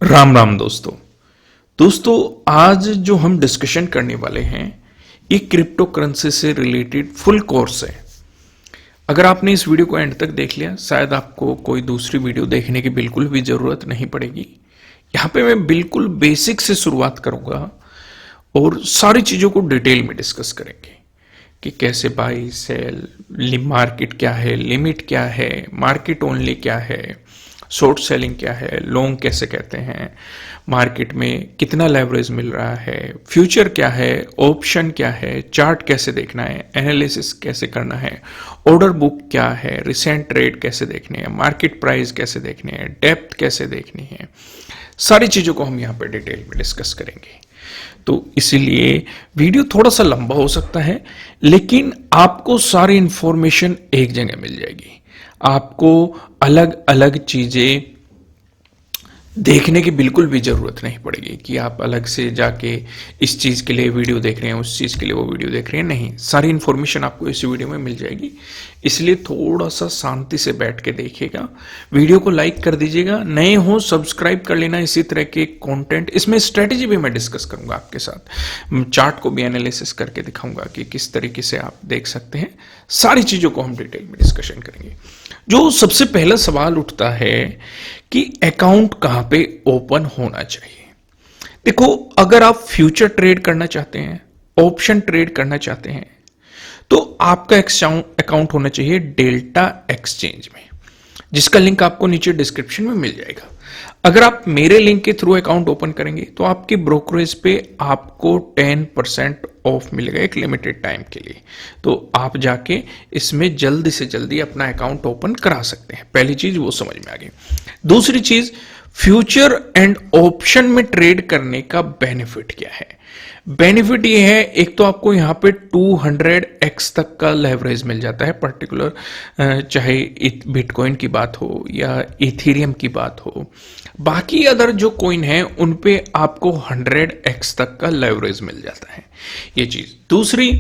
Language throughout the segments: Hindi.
राम राम दोस्तों आज जो हम डिस्कशन करने वाले हैं ये क्रिप्टो करेंसी से रिलेटेड फुल कोर्स है। अगर आपने इस वीडियो को एंड तक देख लिया शायद आपको कोई दूसरी वीडियो देखने की बिल्कुल भी ज़रूरत नहीं पड़ेगी। यहाँ पे मैं बिल्कुल बेसिक से शुरुआत करूँगा और सारी चीज़ों को डिटेल में डिस्कस करेंगे कि कैसे बाई सेल, मार्केट क्या है, लिमिट क्या है, मार्केट ओनली क्या है, शॉर्ट सेलिंग क्या है, लॉन्ग कैसे कहते हैं, मार्केट में कितना लेवरेज मिल रहा है, फ्यूचर क्या है, ऑप्शन क्या है, चार्ट कैसे देखना है, एनालिसिस कैसे करना है, ऑर्डर बुक क्या है, रिसेंट ट्रेड कैसे देखने हैं, मार्केट प्राइस कैसे देखने हैं, डेप्थ कैसे देखनी है, सारी चीज़ों को हम यहाँ पर डिटेल में डिस्कस करेंगे। तो इसीलिए वीडियो थोड़ा सा लंबा हो सकता है लेकिन आपको सारी इंफॉर्मेशन एक जगह मिल जाएगी। आपको अलग अलग चीजें देखने की बिल्कुल भी जरूरत नहीं पड़ेगी कि आप अलग से जाके इस चीज के लिए वीडियो देख रहे हैं, उस चीज के लिए वो वीडियो देख रहे हैं। नहीं, सारी इंफॉर्मेशन आपको इस वीडियो में मिल जाएगी। इसलिए थोड़ा सा शांति से बैठ के देखिएगा, वीडियो को लाइक कर दीजिएगा, नए हो सब्सक्राइब कर लेना। इसी तरह के कंटेंट, इसमें स्ट्रेटेजी भी मैं डिस्कस करूंगा आपके साथ, चार्ट को भी एनालिसिस करके दिखाऊंगा कि किस तरीके से आप देख सकते हैं। सारी चीजों को हम डिटेल में डिस्कशन करेंगे। जो सबसे पहला सवाल उठता है कि अकाउंट कहां पे ओपन होना चाहिए। देखो, अगर आप फ्यूचर ट्रेड करना चाहते हैं, ऑप्शन ट्रेड करना चाहते हैं, तो आपका अकाउंट होना चाहिए डेल्टा एक्सचेंज में, जिसका लिंक आपको नीचे डिस्क्रिप्शन में मिल जाएगा। अगर आप मेरे लिंक के थ्रू अकाउंट ओपन करेंगे तो आपकी ब्रोकरेज पे आपको 10% ऑफ मिलेगा एक लिमिटेड टाइम के लिए। तो आप जाके इसमें जल्दी से जल्दी अपना अकाउंट ओपन करा सकते हैं। पहली चीज वो समझ में आ गई। दूसरी चीज, फ्यूचर एंड ऑप्शन में ट्रेड करने का बेनिफिट क्या है। बेनिफिट ये है, एक तो आपको यहां पे 200x तक का लेवरेज मिल जाता है पर्टिकुलर, चाहे बिटकॉइन की बात हो या इथेरियम की बात हो। बाकी अदर जो कॉइन है उन पे आपको 100x तक का लेवरेज मिल जाता है। ये चीज। दूसरी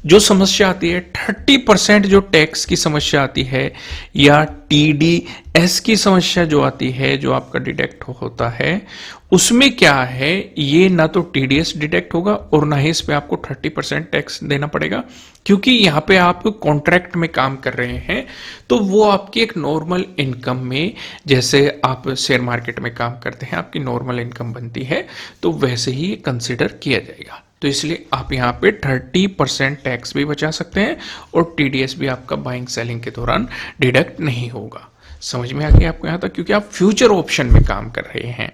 जो समस्या आती है 30% जो टैक्स की समस्या आती है या TDS की समस्या जो आती है, जो आपका डिटेक्ट होता है, उसमें क्या है, ये ना तो TDS डिटेक्ट होगा और ना ही इस पे आपको 30% टैक्स देना पड़ेगा, क्योंकि यहां पे आप कॉन्ट्रैक्ट में काम कर रहे हैं। तो वो आपकी एक नॉर्मल इनकम में, जैसे आप शेयर मार्केट में काम करते हैं, आपकी नॉर्मल इनकम बनती है, तो वैसे ही कंसिडर किया जाएगा। तो इसलिए आप यहाँ पे 30% टैक्स भी बचा सकते हैं और TDS भी आपका बाइंग सेलिंग के दौरान डिडक्ट नहीं होगा। समझ में आ गया आपको यहाँ तक, क्योंकि आप फ्यूचर ऑप्शन में काम कर रहे हैं।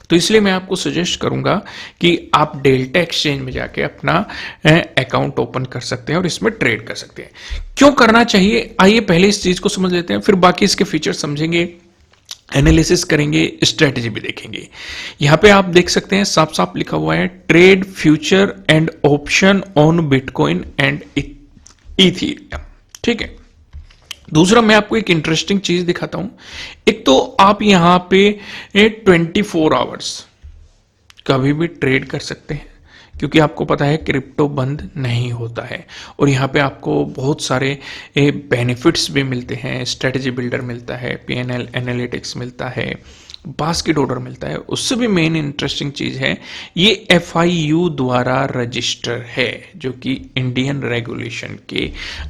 तो इसलिए मैं आपको सजेस्ट करूंगा कि आप डेल्टा एक्सचेंज में जाके अपना अकाउंट ओपन कर सकते हैं और इसमें ट्रेड कर सकते हैं। क्यों करना चाहिए, आइए पहले इस चीज को समझ लेते हैं, फिर बाकी इसके फीचर समझेंगे, एनालिसिस करेंगे, स्ट्रेटेजी भी देखेंगे। यहां पे आप देख सकते हैं साफ साफ लिखा हुआ है, trade future and option on bitcoin and Ethereum. ठीक है। दूसरा, मैं आपको एक इंटरेस्टिंग चीज दिखाता हूं। एक तो आप यहां पे 24 आवर्स कभी भी ट्रेड कर सकते हैं, क्योंकि आपको पता है क्रिप्टो बंद नहीं होता है। और यहाँ पे आपको बहुत सारे बेनिफिट्स भी मिलते हैं, स्ट्रेटेजी बिल्डर मिलता है, PNL एनालिटिक्स मिलता है, बास्केट ऑर्डर मिलता है। उससे भी मेन इंटरेस्टिंग चीज है, ये FIU द्वारा रजिस्टर है, जो कि इंडियन रेगुलेशन के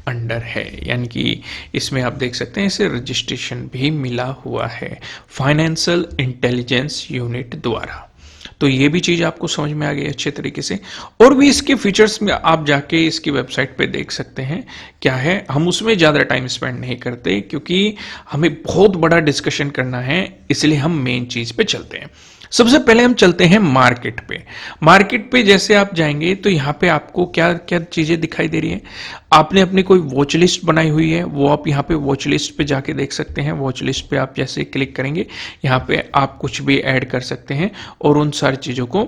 अंडर है। यानी कि इसमें आप देख सकते हैं इसे रजिस्ट्रेशन भी मिला हुआ है फाइनेंशियल इंटेलिजेंस यूनिट द्वारा। तो ये भी चीज आपको समझ में आ गई अच्छे तरीके से। और भी इसके फीचर्स में आप जाके इसकी वेबसाइट पे देख सकते हैं क्या है। हम उसमें ज्यादा टाइम स्पेंड नहीं करते क्योंकि हमें बहुत बड़ा डिस्कशन करना है, इसलिए हम मेन चीज पे चलते हैं। सबसे पहले हम चलते हैं मार्केट पे। मार्केट पे जैसे आप जाएंगे तो यहाँ पे आपको क्या क्या चीजें दिखाई दे रही है। आपने अपनी कोई वॉच लिस्ट बनाई हुई है, वो आप यहाँ पे वॉच लिस्ट पे जाके देख सकते हैं। वॉच लिस्ट पे आप जैसे क्लिक करेंगे, यहाँ पे आप कुछ भी ऐड कर सकते हैं और उन सारी चीजों को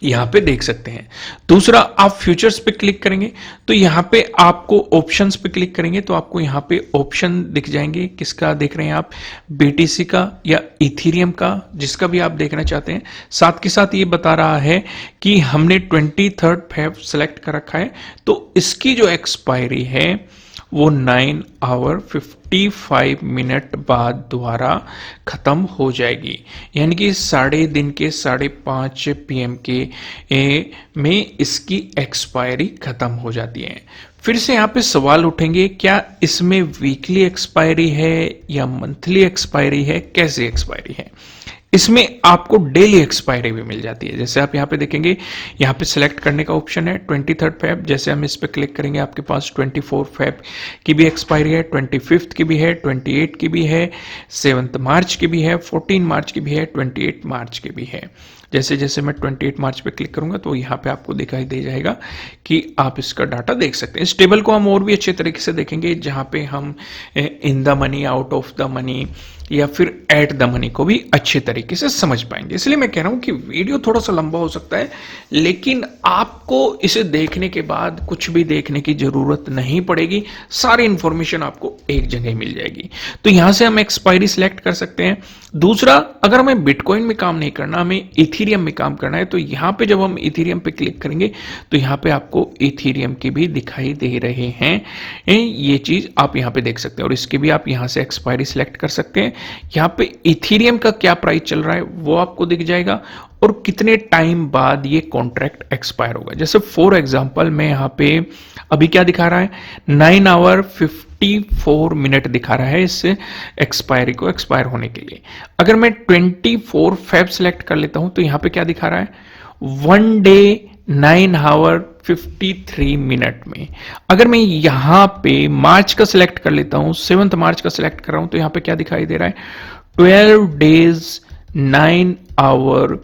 यहां पे देख सकते हैं। दूसरा, आप फ्यूचर्स पे क्लिक करेंगे तो यहां पे आपको ऑप्शंस पे क्लिक करेंगे तो आपको यहां पे ऑप्शन दिख जाएंगे। किसका देख रहे हैं आप, BTC का या इथेरियम का, जिसका भी आप देखना चाहते हैं। साथ के साथ ये बता रहा है कि हमने 23 फेब सेलेक्ट कर रखा है, तो इसकी जो एक्सपायरी है वो 9 आवर 50 55 मिनट बाद दोबारा खत्म हो जाएगी, यानी कि 5:30 PM में इसकी एक्सपायरी खत्म हो जाती है। फिर से यहाँ पे सवाल उठेंगे, क्या इसमें वीकली एक्सपायरी है या मंथली एक्सपायरी है, कैसे एक्सपायरी है? इसमें आपको डेली एक्सपायरी भी मिल जाती है। जैसे आप यहाँ पे देखेंगे, यहाँ पे सिलेक्ट करने का ऑप्शन है 23 फेब। जैसे हम इस पे क्लिक करेंगे, आपके पास 24 फेब की भी एक्सपायरी है, 25 की भी है, 28 की भी है, 7 मार्च की भी है, 14 मार्च की भी है, 28 मार्च की भी है। जैसे जैसे मैं 28 मार्च पे क्लिक करूंगा तो यहाँ पे आपको दिखाई दे जाएगा कि आप इसका डाटा देख सकते हैं। इस टेबल को हम और भी अच्छे तरीके से देखेंगे, जहाँ पे हम in the money, out of the money या फिर एट द मनी को भी अच्छे तरीके से समझ पाएंगे। इसलिए मैं कह रहा हूं कि वीडियो थोड़ा सा लंबा हो सकता है, लेकिन आपको इसे देखने के बाद कुछ भी देखने की जरूरत नहीं पड़ेगी, सारी इंफॉर्मेशन आपको एक जगह मिल जाएगी। तो यहां से हम एक्सपायरी सिलेक्ट कर सकते हैं। दूसरा, अगर हमें बिटकॉइन में काम नहीं करना, हमें इथीरियम में काम करना है, तो यहां पे जब हम इथीरियम पे क्लिक करेंगे तो यहां पे आपको इथीरियम के भी दिखाई दे रहे हैं। ये चीज आप यहां पे देख सकते हैं और इसकी भी आप यहां से एक्सपायरी सिलेक्ट कर सकते हैं। यहां पे इथीरियम का क्या प्राइस चल रहा है वो आपको दिख जाएगा और कितने टाइम बाद ये कॉन्ट्रैक्ट एक्सपायर होगा। जैसे फॉर एग्जांपल मैं यहां पे अभी क्या दिखा रहा है, 9 आवर 54 मिनट दिखा रहा है इस एक्सपायरी को एक्सपायर होने के लिए। अगर मैं 24 फेब सेलेक्ट कर लेता हूं तो यहां पे क्या दिखा रहा है, 1 डे 9 आवर 53 मिनट में। अगर मैं यहां पे मार्च का सिलेक्ट कर लेता हूं, 7 मार्च का सिलेक्ट कर रहा हूं, तो यहां पे क्या दिखाई दे रहा है, 12 डेज 9 आवर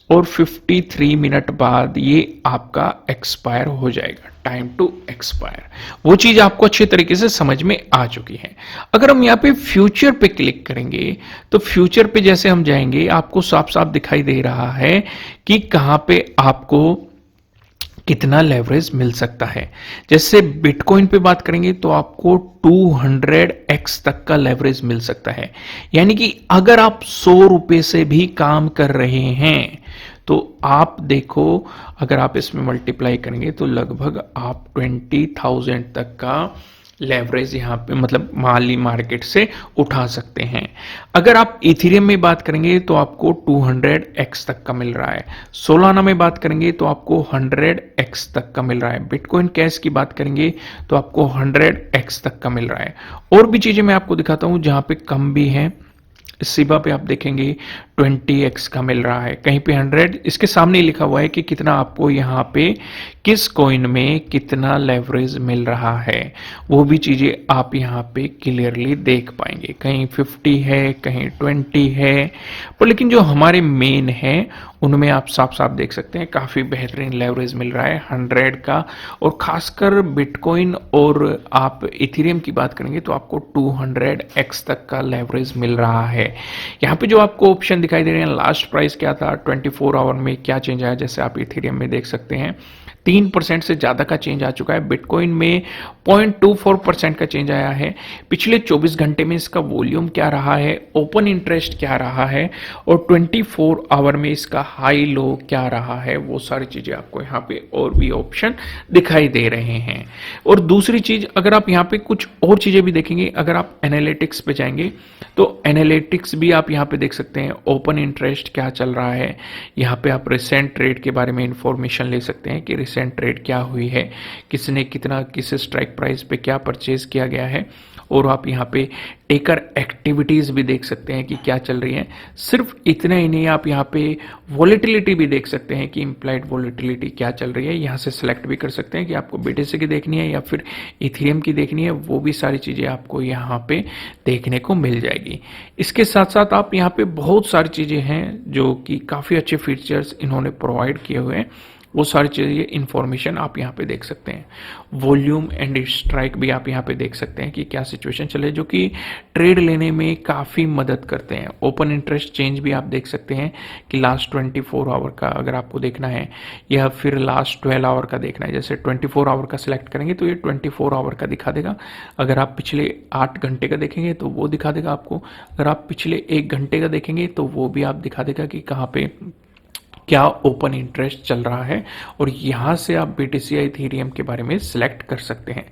और 53 मिनट बाद ये आपका एक्सपायर हो जाएगा, टाइम टू एक्सपायर। वो चीज आपको अच्छे तरीके से समझ में आ चुकी है। अगर हम यहाँ पे फ्यूचर पे क्लिक करेंगे तो फ्यूचर पे जैसे हम जाएंगे, आपको साफ साफ दिखाई दे रहा है कि कहां पे आपको कितना लेवरेज मिल सकता है। जैसे बिटकॉइन पे बात करेंगे तो आपको 200x तक का लेवरेज मिल सकता है, यानी कि अगर आप 100 रुपए से भी काम कर रहे हैं तो आप देखो, अगर आप इसमें मल्टीप्लाई करेंगे तो लगभग आप 20,000 तक का लेवरेज यहां पे मतलब माली मार्केट से उठा सकते हैं। अगर आप इथेरियम में बात करेंगे तो आपको 200x तक का मिल रहा है। सोलाना में बात करेंगे तो आपको 100x तक का मिल रहा है। बिटकॉइन कैश की बात करेंगे तो आपको 100x तक का मिल रहा है। और भी चीजें मैं आपको दिखाता हूं जहां पे कम भी है। सिबा पे आप देखेंगे 20x का मिल रहा है, कहीं पे 100, इसके सामने लिखा हुआ है कि कितना आपको यहाँ पे किस कॉइन में कितना लेवरेज मिल रहा है। वो भी चीजें आप यहाँ पे क्लियरली देख पाएंगे, कहीं 50 है, कहीं 20 है, पर लेकिन जो हमारे मेन है उनमें आप साफ साफ देख सकते हैं काफी बेहतरीन लेवरेज मिल रहा है 100 का। और खासकर बिटकॉइन और आप इथेरियम की बात करेंगे तो आपको 200x तक का लेवरेज मिल रहा है। यहाँ पे जो आपको ऑप्शन दिखाई दे रहे हैं, लास्ट प्राइस क्या था, 24 आवर में क्या चेंज आया, जैसे आप इथेरियम में देख सकते हैं 3% से ज्यादा का चेंज आ चुका है। बिटकॉइन में 0.24% का चेंज आया है। पिछले 24 घंटे में इसका वॉल्यूम क्या रहा है, ओपन इंटरेस्ट क्या रहा है और 24 आवर में इसका हाई लो क्या रहा है, वो सारी चीजें आपको यहाँ पे और भी ऑप्शन दिखाई दे रहे हैं। और दूसरी चीज, अगर आप यहाँ पे कुछ और चीजें भी देखेंगे, अगर आप एनालिटिक्स पे जाएंगे तो एनालिटिक्स भी आप यहाँ पे देख सकते हैं, ओपन इंटरेस्ट क्या चल रहा है। यहाँ पे आप रिसेंट ट्रेड के बारे में इंफॉर्मेशन ले सकते हैं कि रिसेंट ट्रेड क्या हुई है, किसने कितना किस स्ट्राइक प्राइस पे क्या परचेज किया गया है। और आप यहाँ पे टेकर एक्टिविटीज भी देख सकते हैं कि क्या चल रही है। सिर्फ इतना ही नहीं, आप यहाँ पे वॉलेटिलिटी भी देख सकते हैं कि इम्प्लाइड वॉलेटिलिटी क्या चल रही है। यहाँ से सिलेक्ट भी कर सकते हैं कि आपको बीटीसी की देखनी है या फिर इथेरियम की देखनी है, वो भी सारी चीजें आपको यहाँ पे देखने को मिल जाएगी। इसके साथ साथ आप यहाँ पे बहुत सारी चीजें हैं जो कि काफी अच्छे फीचर्स इन्होंने प्रोवाइड किए हुए हैं, वो सारी चीजें इंफॉर्मेशन आप यहाँ पे देख सकते हैं। वॉल्यूम एंड स्ट्राइक भी आप यहाँ पे देख सकते हैं कि क्या सिचुएशन चले, जो कि ट्रेड लेने में काफ़ी मदद करते हैं। ओपन इंटरेस्ट चेंज भी आप देख सकते हैं कि लास्ट 24 आवर का अगर आपको देखना है या फिर लास्ट 12 आवर का देखना है। जैसे 24 आवर का सिलेक्ट करेंगे तो ये 24 आवर का दिखा देगा। अगर आप पिछले 8 घंटे का देखेंगे तो वो दिखा देगा आपको। अगर आप पिछले 1 घंटे का देखेंगे तो वो भी आप दिखा देगा कि कहाँ पे क्या ओपन इंटरेस्ट चल रहा है और यहां से आप BTC या इथेरियम के बारे में सिलेक्ट कर सकते हैं।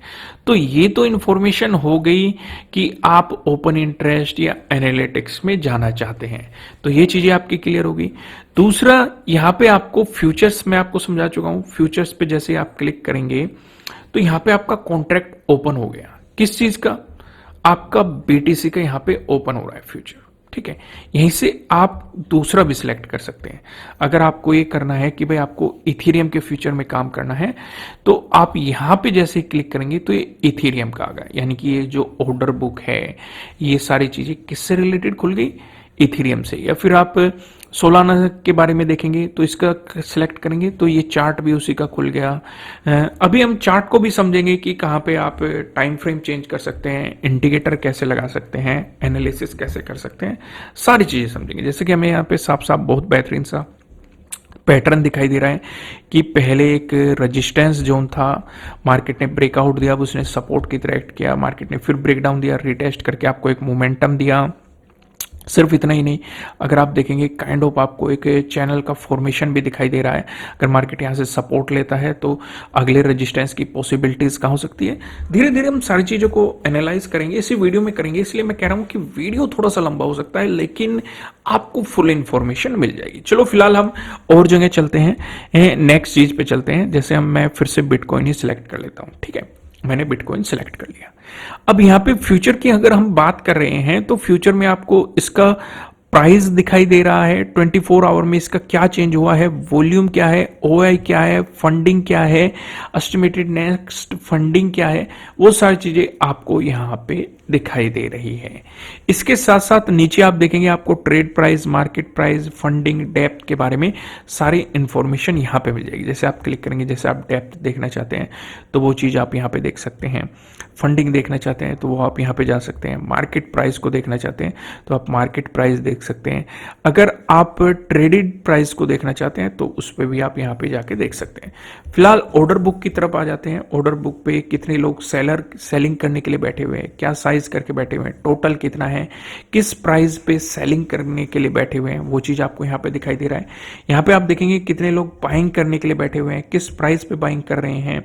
तो ये तो इंफॉर्मेशन हो गई कि आप ओपन इंटरेस्ट या एनालिटिक्स में जाना चाहते हैं, तो ये चीजें आपकी क्लियर होगी। दूसरा, यहां पे आपको फ्यूचर्स में आपको समझा चुका हूं। फ्यूचर्स पे जैसे आप क्लिक करेंगे तो यहां पे आपका कॉन्ट्रैक्ट ओपन हो गया। किस चीज का? आपका BTC का यहां पे ओपन हो रहा है फ्यूचर, ठीक है। यहीं से आप दूसरा भी सिलेक्ट कर सकते हैं। अगर आपको ये करना है कि भाई आपको इथेरियम के फ्यूचर में काम करना है, तो आप यहां पे जैसे क्लिक करेंगे तो ये इथेरियम का आ गया, यानी कि ये जो ऑर्डर बुक है, ये सारी चीजें किससे रिलेटेड खुल गई? इथेरियम से। या फिर आप सोलाना के बारे में देखेंगे तो इसका सिलेक्ट करेंगे तो ये चार्ट भी उसी का खुल गया। अभी हम चार्ट को भी समझेंगे कि कहाँ पे आप टाइम फ्रेम चेंज कर सकते हैं, इंडिकेटर कैसे लगा सकते हैं, एनालिसिस कैसे कर सकते हैं, सारी चीजें समझेंगे। जैसे कि हमें यहाँ पे साफ साफ बहुत बेहतरीन सा पैटर्न दिखाई दे रहा है कि पहले एक रेजिस्टेंस जोन था, मार्केट ने ब्रेकआउट दिया, अब उसने सपोर्ट की तरह एक्ट किया, मार्केट ने फिर ब्रेकडाउन दिया, रिटेस्ट करके आपको एक मोमेंटम दिया। सिर्फ इतना ही नहीं, अगर आप देखेंगे काइंड ऑफ आपको एक चैनल का फॉर्मेशन भी दिखाई दे रहा है। अगर मार्केट यहां से सपोर्ट लेता है तो अगले रेजिस्टेंस की पॉसिबिलिटीज कहां हो सकती है। धीरे धीरे हम सारी चीजों को एनालाइज करेंगे, इसी वीडियो में करेंगे। इसलिए मैं कह रहा हूं कि वीडियो थोड़ा सा लंबा हो सकता है, लेकिन आपको फुल इंफॉर्मेशन मिल जाएगी। चलो फिलहाल हम और जगह चलते हैं, नेक्स्ट चीज पे चलते हैं। जैसे मैं फिर से बिटकॉइन ही सिलेक्ट कर लेता हूं, ठीक है। मैंने बिटकॉइन सिलेक्ट कर लिया। अब यहां पे फ्यूचर की अगर हम बात कर रहे हैं तो फ्यूचर में आपको इसका प्राइस दिखाई दे रहा है, 24 आवर में इसका क्या चेंज हुआ है, वॉल्यूम क्या है, OI क्या है, फंडिंग क्या है, एस्टिमेटेड नेक्स्ट फंडिंग क्या है, वो सारी चीजें आपको यहां पे दिखाई दे रही है। इसके साथ साथ नीचे आप देखेंगे आपको trade price, market price, funding, depth के बारे में सारी इंफॉर्मेशन यहां पे मिल जाएगी। जैसे आप क्लिक करेंगे, जैसे आप डेप्थ देखना चाहते हैं तो वो चीज आप यहां पे देख सकते हैं, फंडिंग देखना चाहते हैं तो वो आप यहां पे जा सकते हैं, मार्केट प्राइस को देखना चाहते हैं तो आप मार्केट प्राइस देख सकते हैं, अगर आप ट्रेडेड प्राइस को देखना चाहते हैं तो उस पर भी आप यहां पे जाके देख सकते हैं। फिलहाल ऑर्डर बुक की तरफ आ जाते हैं। ऑर्डर बुक पे कितने लोग सेलिंग करने के लिए बैठे हुए हैं, क्या साइज करके बैठे हुए हैं, टोटल कितना है, किस प्राइस पे सेलिंग करने के लिए बैठे हुए हैं, वो चीज आपको यहाँ पे दिखाई दे रहा है। यहाँ पे आप देखेंगे कितने लोग बाइंग करने के लिए बैठे हुए हैं, किस प्राइस पे बाइंग कर रहे हैं,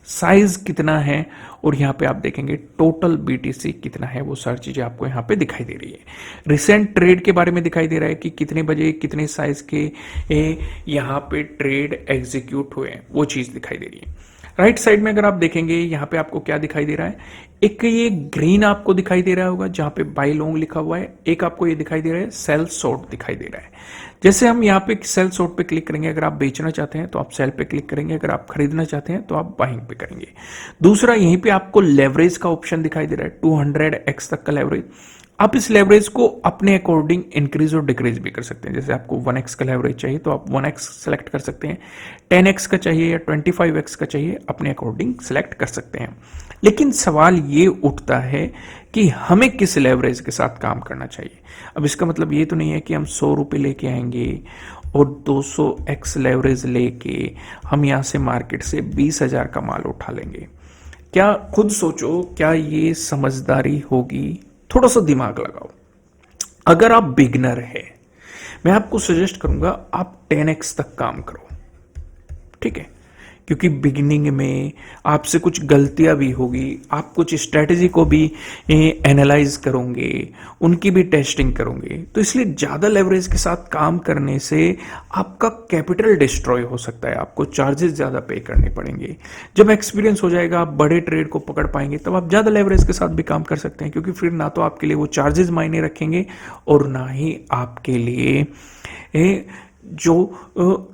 साइज कितना है, और यहाँ पे आप देखेंगे टोटल BTC कितना है, वो सारी चीजें आपको यहाँ पे दिखाई दे रही है। रिसेंट ट्रेड के बारे में दिखाई दे रहा है कि कितने बजे कितने साइज के यहाँ पे ट्रेड एग्जीक्यूट हुए हैं, वो चीज दिखाई दे रही है। राइट साइड में अगर आप देखेंगे यहाँ पे आपको क्या दिखाई दे रहा है, एक ये ग्रीन आपको दिखाई दे रहा होगा जहां पे बाय लॉन्ग लिखा हुआ है, एक आपको ये दिखाई दे रहा है सेल शॉर्ट दिखाई दे रहा है। जैसे हम यहाँ पे सेल शॉर्ट पे क्लिक करेंगे, अगर आप बेचना चाहते हैं तो आप सेल पे क्लिक करेंगे, अगर आप खरीदना चाहते हैं तो आप बाइंग पे करेंगे। दूसरा, यहीं पे आपको लेवरेज का ऑप्शन दिखाई दे रहा है, 200x तक का लेवरेज। आप इस लेवरेज को अपने अकॉर्डिंग इंक्रीज और डिक्रीज भी कर सकते हैं। जैसे आपको 1x का लेवरेज चाहिए तो आप 1x सेलेक्ट कर सकते हैं, 10x का चाहिए या 25x का चाहिए, अपने अकॉर्डिंग सेलेक्ट कर सकते हैं। लेकिन सवाल ये उठता है कि हमें किस लेवरेज के साथ काम करना चाहिए। अब इसका मतलब ये तो नहीं है कि हम 100 रुपए लेके आएंगे और 200x लेवरेज लेके हम यहां से मार्केट से 20,000 का माल उठा लेंगे। क्या खुद सोचो, क्या ये समझदारी होगी? थोड़ा सा दिमाग लगाओ। अगर आप बिगनर है, मैं आपको सजेस्ट करूंगा आप 10x तक काम करो, ठीक है, क्योंकि बिगिनिंग में आपसे कुछ गलतियां भी होगी, आप कुछ स्ट्रेटेजी को भी एनालाइज करोगे, उनकी भी टेस्टिंग करोगे, तो इसलिए ज्यादा लेवरेज के साथ काम करने से आपका कैपिटल डिस्ट्रॉय हो सकता है, आपको चार्जेस ज्यादा पे करने पड़ेंगे। जब एक्सपीरियंस हो जाएगा, आप बड़े ट्रेड को पकड़ पाएंगे, तब आप ज्यादा लेवरेज के साथ भी काम कर सकते हैं, क्योंकि फिर ना तो आपके लिए वो चार्जेस मायने रखेंगे और ना ही आपके लिए जो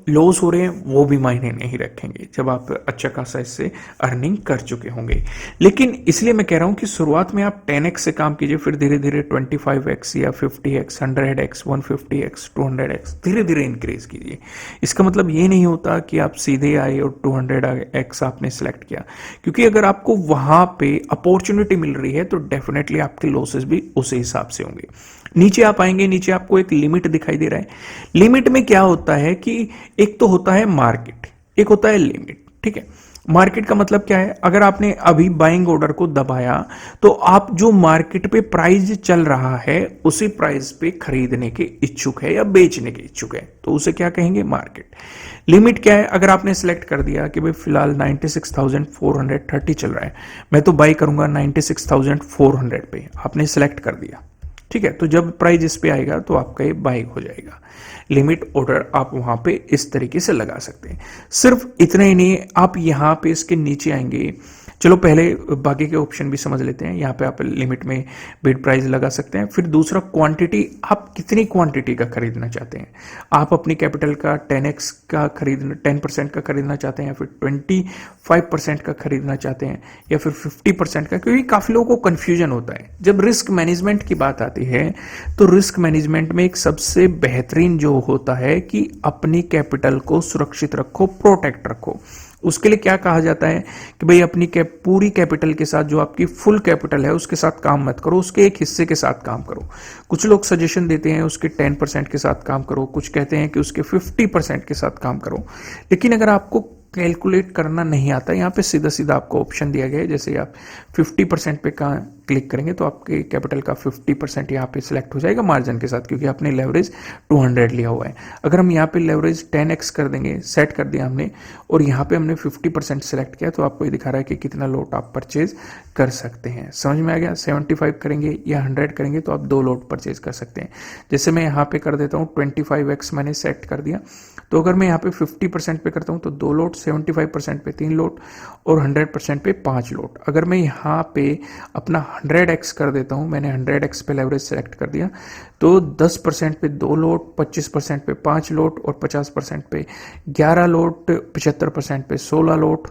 लॉस हो रहे हैं वो भी मायने नहीं रखेंगे, जब आप अच्छा खासा इससे अर्निंग कर चुके होंगे। लेकिन इसलिए मैं कह रहा हूं कि शुरुआत में आप 10x से काम कीजिए, फिर धीरे धीरे 25x या 50x, 100x, 150x, 200x धीरे धीरे इंक्रीज कीजिए। इसका मतलब ये नहीं होता कि आप सीधे आए और 200x आपने सेलेक्ट किया, क्योंकि अगर आपको वहां पे अपॉर्चुनिटी मिल रही है तो डेफिनेटली आपके लॉसेस भी उसी हिसाब से होंगे। नीचे आप आएंगे, नीचे आपको एक लिमिट दिखाई दे रहा है। लिमिट में क्या होता है कि एक तो होता है मार्केट, एक होता है लिमिट, ठीक है। मार्केट का मतलब क्या है? अगर आपने अभी बाइंग ऑर्डर को दबाया तो आप जो मार्केट पे प्राइस चल रहा है उसी प्राइस पे खरीदने के इच्छुक है या बेचने के इच्छुक है, तो उसे क्या कहेंगे? मार्केट। लिमिट क्या है? अगर आपने सिलेक्ट कर दिया कि भाई फिलहाल 96,430 चल रहा है, मैं तो बाई करूंगा 96,400 पे, आपने सिलेक्ट कर दिया, ठीक है, तो जब प्राइस इस पे आएगा तो आपका ये बाई हो जाएगा। लिमिट ऑर्डर आप वहां पे इस तरीके से लगा सकते हैं। सिर्फ इतना ही नहीं, आप यहां पे इसके नीचे आएंगे, चलो पहले बाकी के ऑप्शन भी समझ लेते हैं। यहाँ पे आप लिमिट में बिड प्राइस लगा सकते हैं। फिर दूसरा क्वांटिटी, आप कितनी क्वांटिटी का खरीदना चाहते हैं? आप अपनी कैपिटल का 10x का खरीदना, 10% का खरीदना चाहते हैं, या फिर 25% का खरीदना चाहते हैं, या फिर 50% का? क्योंकि काफी लोगों को कंफ्यूजन होता है। जब रिस्क मैनेजमेंट की बात आती है तो रिस्क मैनेजमेंट में एक सबसे बेहतरीन जो होता है कि अपनी कैपिटल को सुरक्षित रखो, प्रोटेक्ट रखो। उसके लिए क्या कहा जाता है कि भाई अपनी पूरी कैपिटल के साथ, जो आपकी फुल कैपिटल है उसके साथ काम मत करो, उसके एक हिस्से के साथ काम करो। कुछ लोग सजेशन देते हैं उसके 10% के साथ काम करो, कुछ कहते हैं कि उसके 50% के साथ काम करो। लेकिन अगर आपको कैलकुलेट करना नहीं आता, यहाँ पे सीधा सीधा आपको ऑप्शन दिया गया है, जैसे आप 50% पे क्लिक करेंगे तो आपके कैपिटल का 50% यहाँ पे सिलेक्ट हो जाएगा मार्जिन के साथ, क्योंकि आपने लेवरेज 200 लिया हुआ है। अगर हम यहाँ पे लेवरेज 10x कर देंगे, सेट कर दिया हमने, और यहाँ पे हमने 50% सिलेक्ट किया, तो आपको ये दिखा रहा है कि कितना लोट आप परचेज कर सकते हैं। समझ में आ गया? 75 करेंगे या 100 करेंगे तो आप 2 लोट परचेज कर सकते हैं। जैसे मैं यहाँ पे कर देता हूँ 25x मैंने सेट कर दिया, तो अगर मैं यहाँ पे 50% पे करता हूँ तो 2 लोट, 75% पे 3 लोट और 100% पे 5 लोट। अगर मैं यहाँ पे अपना 100x कर देता हूँ, मैंने 100x पे लेवरेज सेलेक्ट कर दिया, तो 10% पे 2 लोट, 25% पे 5 लोट और 50% पे 11 लोट, 75% पे 16 लोट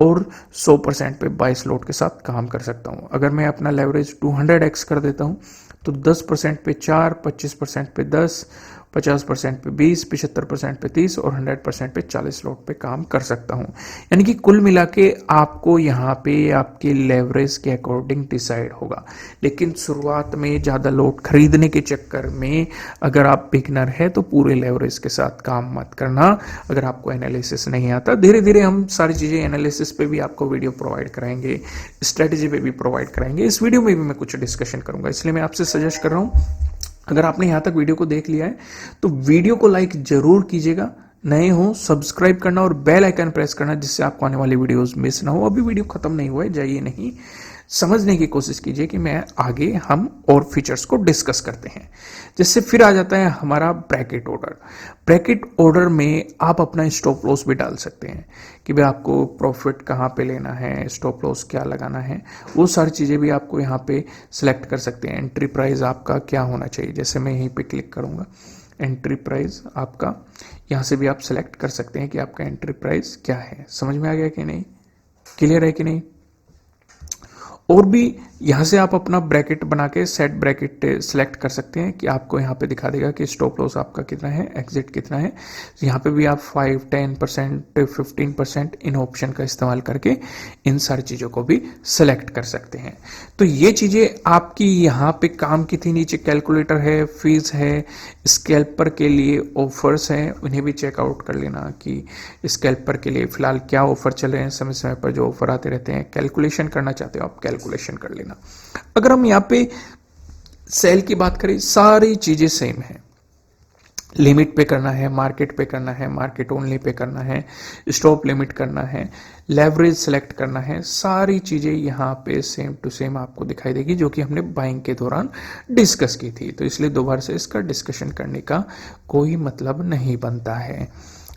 और 100% पे 22 लोट के साथ काम कर सकता हूँ। अगर मैं अपना लेवरेज 200x कर देता हूँ तो 10% पे 4, 25% पे 10, 50% पे 20, 75% पे 30 और 100% पे 40 लोट पे काम कर सकता हूं। यानी कि कुल मिला के आपको यहाँ पे आपके लेवरेज के अकॉर्डिंग डिसाइड होगा। लेकिन शुरुआत में ज़्यादा लोट खरीदने के चक्कर में अगर आप बिगनर है तो पूरे लेवरेज के साथ काम मत करना। अगर आपको एनालिसिस नहीं आता, धीरे धीरे हम सारी चीज़ें एनालिसिस पे भी आपको वीडियो प्रोवाइड कराएंगे, स्ट्रेटेजी पे भी प्रोवाइड कराएंगे। इस वीडियो में भी मैं कुछ डिस्कशन करूंगा, इसलिए मैं आपसे सजेस्ट कर रहा हूँ, अगर आपने यहां तक वीडियो को देख लिया है तो वीडियो को लाइक जरूर कीजिएगा, नए हो सब्सक्राइब करना और बेल आइकन प्रेस करना, जिससे आपको आने वाली वीडियोस मिस ना हो। अभी वीडियो खत्म नहीं हुआ है, जाइए नहीं, समझने की कोशिश कीजिए कि मैं आगे हम और फीचर्स को डिस्कस करते हैं। जिससे फिर आ जाता है हमारा ब्रैकेट ऑर्डर। ब्रैकेट ऑर्डर में आप अपना स्टॉप लॉस भी डाल सकते हैं कि भाई आपको प्रॉफिट कहाँ पे लेना है, स्टॉप लॉस क्या लगाना है, वो सारी चीज़ें भी आपको यहाँ पे सिलेक्ट कर सकते हैं। एंट्री प्राइस आपका क्या होना चाहिए, जैसे मैं यहीं पे क्लिक करूँगा, एंट्री प्राइस आपका यहाँ से भी आप सिलेक्ट कर सकते हैं कि आपका एंट्री प्राइस क्या है। समझ में आ गया कि नहीं, क्लियर है कि नहीं? और भी यहाँ से आप अपना ब्रैकेट बना के सेट ब्रैकेट सेलेक्ट कर सकते हैं कि आपको यहाँ पे दिखा देगा कि स्टॉप लॉस आपका कितना है, एग्जिट कितना है। यहाँ पे भी आप 5, 10%, 15% इन ऑप्शन का इस्तेमाल करके इन सारी चीज़ों को भी सेलेक्ट कर सकते हैं। तो ये चीज़ें आपकी यहाँ पे काम की थी। नीचे कैलकुलेटर है, फीस है, स्कैल्पर के लिए ऑफर्स हैं, उन्हें भी चेकआउट कर लेना कि स्कैल्पर के लिए फिलहाल क्या ऑफर चल रहे हैं। समय समय पर जो ऑफर आते रहते हैं, कैलकुलेशन करना चाहते हो आप कैलकुलेशन कर लेना। अगर हम यहाँ पे सेल की बात करें, सारी चीजें सेम है। लिमिट पे करना है, मार्केट पे करना है, मार्केट ओनली पे करना है, स्टॉप लिमिट करना है, लेवरेज सेलेक्ट करना है, सारी चीजें यहाँ पे सेम टू सेम आपको दिखाई देगी, जो कि हमने बाइंग के दौरान डिस्कस की थी। तो इसलिए दोबारा से इसका डिस्कशन करने का कोई मतलब नहीं बनता है,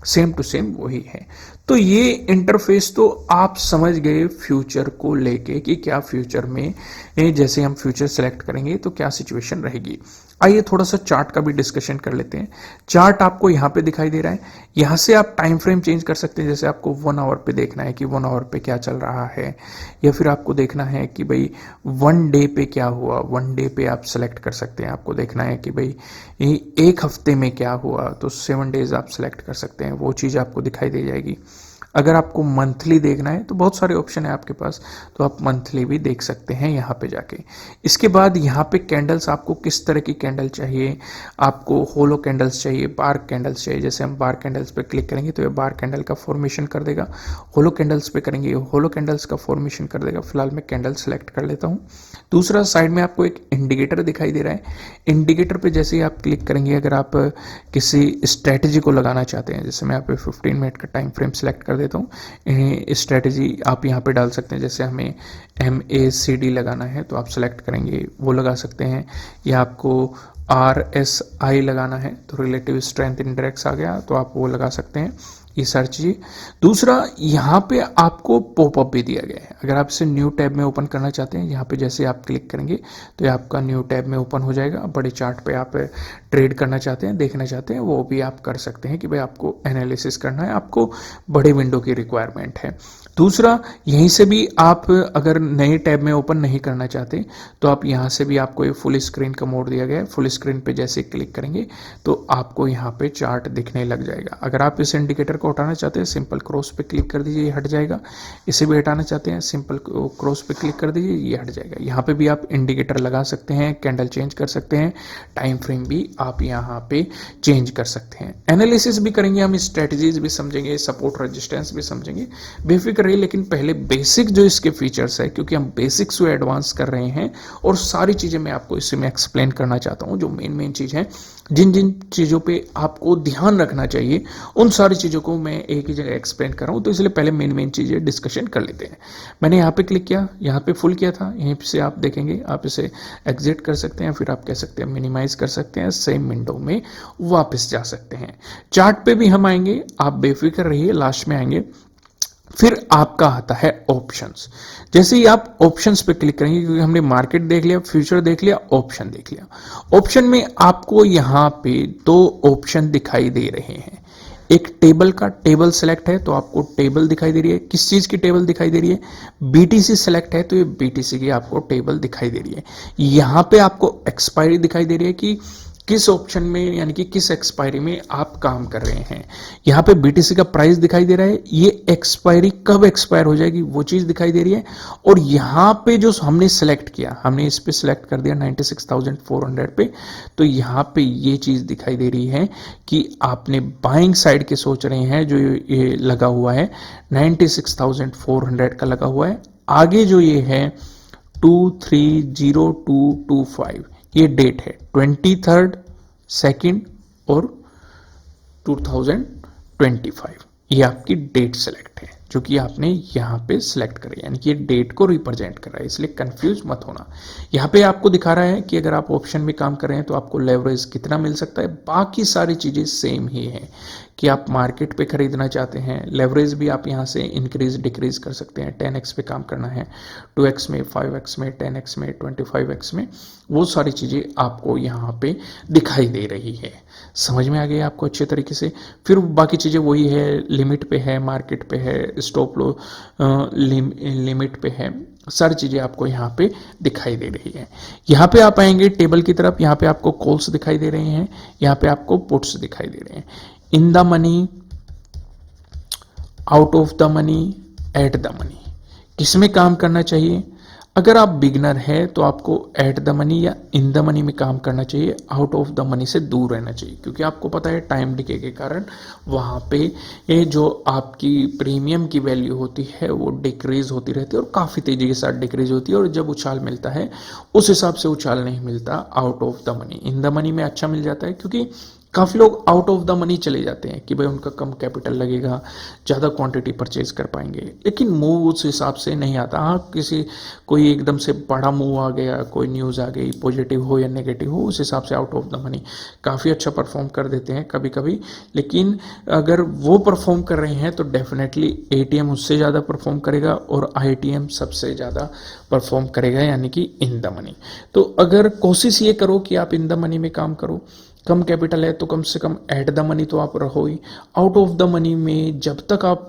सेम टू सेम वही है। तो ये इंटरफेस तो आप समझ गए फ्यूचर को लेके कि क्या फ्यूचर में जैसे हम फ्यूचर सेलेक्ट करेंगे तो क्या सिचुएशन रहेगी। आइए थोड़ा सा चार्ट का भी डिस्कशन कर लेते हैं। चार्ट आपको यहाँ पे दिखाई दे रहा है, यहाँ से आप टाइम फ्रेम चेंज कर सकते हैं। जैसे आपको 1 आवर पे देखना है कि 1 आवर पे क्या चल रहा है, या फिर आपको देखना है कि भाई 1 डे पे क्या हुआ, 1 डे पे आप सेलेक्ट कर सकते हैं। आपको देखना है कि भाई एक हफ्ते में क्या हुआ, तो 7 डेज आप सेलेक्ट कर सकते हैं, वो चीज़ आपको दिखाई दे जाएगी। अगर आपको मंथली देखना है तो बहुत सारे ऑप्शन है आपके पास, तो आप मंथली भी देख सकते हैं यहाँ पे जाके। इसके बाद यहाँ पे कैंडल्स, आपको किस तरह की कैंडल चाहिए, आपको होलो कैंडल्स चाहिए, बार कैंडल्स चाहिए। जैसे हम बार कैंडल्स पे क्लिक करेंगे तो ये बार कैंडल का फॉर्मेशन कर देगा, होलो कैंडल्स पे करेंगे होलो कैंडल्स का फॉर्मेशन कर देगा। फिलहाल मैं कैंडल सेलेक्ट कर लेता हूँ। दूसरा साइड में आपको एक इंडिकेटर दिखाई दे रहा है, इंडिकेटर पे जैसे ही आप क्लिक करेंगे, अगर आप किसी स्ट्रैटेजी को लगाना चाहते हैं, जैसे मैं यहाँ पे 15 मिनट का टाइम फ्रेम सेलेक्ट कर देता हूँ, स्ट्रैटेजी आप यहाँ पे डाल सकते हैं। जैसे हमें MACD लगाना है तो आप सेलेक्ट करेंगे, वो लगा सकते हैं, या आपको RSI लगाना है तो रिलेटिव स्ट्रेंथ इंडेक्स आ गया तो आप वो लगा सकते हैं, ये सर्च कीजिए। दूसरा यहाँ पे आपको पॉपअप भी दिया गया है, अगर आप इसे न्यू टैब में ओपन करना चाहते हैं, यहाँ पे जैसे आप क्लिक करेंगे तो ये आपका न्यू टैब में ओपन हो जाएगा। बड़े चार्ट पे आप ट्रेड करना चाहते हैं, देखना चाहते हैं, वो भी आप कर सकते हैं कि भाई आपको एनालिसिस करना है, आपको बड़े विंडो की रिक्वायरमेंट है। दूसरा, यहीं से भी आप अगर नए टैब में ओपन नहीं करना चाहते तो आप यहाँ से भी, आपको ये फुल स्क्रीन का मोड दिया गया है, फुल स्क्रीन पे जैसे क्लिक करेंगे तो आपको यहाँ पे चार्ट दिखने लग जाएगा। अगर आप इस इंडिकेटर को हटाना चाहते हैं, सिंपल क्रॉस पे क्लिक कर दीजिए, ये हट जाएगा। इसे भी हटाना चाहते हैं, सिंपल क्रॉस पे क्लिक कर दीजिए, ये हट जाएगा। यहाँ पे भी आप इंडिकेटर लगा सकते हैं, कैंडल चेंज कर सकते हैं, टाइम फ्रेम भी आप यहाँ पे चेंज कर सकते हैं। एनालिसिस भी करेंगे हम, स्ट्रेटजीज भी समझेंगे, सपोर्ट रेजिस्टेंस भी समझेंगे, बेफिक्र रहिए। लेकिन पहले बेसिक जो इसके फीचर्स है, क्योंकि हम बेसिक्स को एडवांस कर रहे हैं और सारी चीजें मैं आपको इसमें एक्सप्लेन करना चाहता हूं, जो मेन चीज है, जिन जिन चीजों पे आपको ध्यान रखना चाहिए, उन सारी चीजों को मैं एक ही जगह एक्सप्लेन कर रहा हूं। तो इसलिए पहले मेन चीजें डिस्कशन कर लेते हैं। मैंने यहाँ पे क्लिक किया, यहाँ पे फुल किया था, यहीं से आप देखेंगे, आप इसे एग्जिट कर सकते हैं, फिर आप कह सकते हैं मिनिमाइज कर सकते हैं, सेम विंडो में वापस जा सकते हैं। चार्ट पे भी हम आएंगे, आप बेफिक्र रहिए, लास्ट में आएंगे। फिर आपका आता है ऑप्शंस। जैसे ही आप ऑप्शंस पे क्लिक करेंगे, क्योंकि हमने मार्केट देख लिया, फ्यूचर देख लिया, ऑप्शन देख लिया। ऑप्शन में आपको यहां पे दो ऑप्शन दिखाई दे रहे हैं। एक टेबल का, टेबल सेलेक्ट है तो आपको टेबल दिखाई दे रही है। किस चीज की टेबल दिखाई दे रही है? BTC सेलेक्ट है तो ये BTC की आपको टेबल दिखाई दे रही है। यहां पे आपको एक्सपायरी दिखाई दे रही है कि किस ऑप्शन में, यानी कि किस एक्सपायरी में आप काम कर रहे हैं। यहाँ पे BTC का प्राइस दिखाई दे रहा है, ये एक्सपायरी कब एक्सपायर हो जाएगी वो चीज दिखाई दे रही है। और यहाँ पे जो हमने सेलेक्ट किया, हमने इस पे सेलेक्ट कर दिया 96,400 पे, तो यहाँ पे ये चीज दिखाई दे रही है कि आपने बाइंग साइड के सोच रहे हैं। जो ये लगा हुआ है 96,400 का लगा हुआ है। आगे जो ये है 230225, ये डेट है 23rd 2nd और 2025, ये आपकी डेट सेलेक्ट है जो कि आपने यहाँ पे सिलेक्ट करी, यानी कि ये डेट को रिप्रेजेंट कर रहा है, इसलिए कंफ्यूज मत होना। यहाँ पे आपको दिखा रहा है कि अगर आप ऑप्शन में काम कर रहे हैं तो आपको लेवरेज कितना मिल सकता है। बाकी सारी चीजें सेम ही है कि आप मार्केट पे खरीदना चाहते हैं, लेवरेज भी आप यहाँ से इंक्रीज डिक्रीज कर सकते हैं। 10x पे काम करना है, 2x में, 5x में, 10x में, 25x में, वो सारी चीजें आपको यहाँ पे दिखाई दे रही है। समझ में आ गई आपको अच्छे तरीके से। फिर बाकी चीजें वही है, लिमिट पे है, मार्केट पे है, स्टॉप लो लिमिट पे है, सारी चीजें आपको यहाँ पे दिखाई दे रही है। यहाँ पे आप आएंगे टेबल की तरफ, यहाँ पे आपको कॉल्स दिखाई दे रहे हैं, यहाँ पे आपको पुट्स दिखाई दे रहे हैं। In the money, out of the money, at the money, किसमें काम करना चाहिए? अगर आप बिगनर है तो आपको एट द मनी या इन द मनी में काम करना चाहिए, आउट ऑफ द मनी से दूर रहना चाहिए, क्योंकि आपको पता है टाइम डिके के कारण वहां पे ये जो आपकी प्रीमियम की वैल्यू होती है वो डिक्रीज होती रहती है और काफी तेजी के साथ डिक्रीज होती है, और जब उछाल मिलता है उस हिसाब से उछाल नहीं मिलता out of the money. In the money में अच्छा मिल जाता है, क्योंकि काफ़ी लोग आउट ऑफ द मनी चले जाते हैं कि भाई उनका कम कैपिटल लगेगा, ज़्यादा क्वांटिटी परचेज कर पाएंगे, लेकिन मूव उस हिसाब से नहीं आता। हाँ, किसी कोई एकदम से बड़ा मूव आ गया, कोई न्यूज़ आ गई, पॉजिटिव हो या नेगेटिव हो, उस हिसाब से आउट ऑफ द मनी काफ़ी अच्छा परफॉर्म कर देते हैं कभी कभी। लेकिन अगर वो परफॉर्म कर रहे हैं तो डेफिनेटली ATM उससे ज़्यादा परफॉर्म करेगा और ITM सबसे ज़्यादा परफॉर्म करेगा, यानी कि इन द मनी। तो अगर कोशिश ये करो कि आप इन द मनी में काम करो, कम कैपिटल है तो कम से कम एट द मनी तो आप रहो ही। आउट ऑफ द मनी में जब तक आप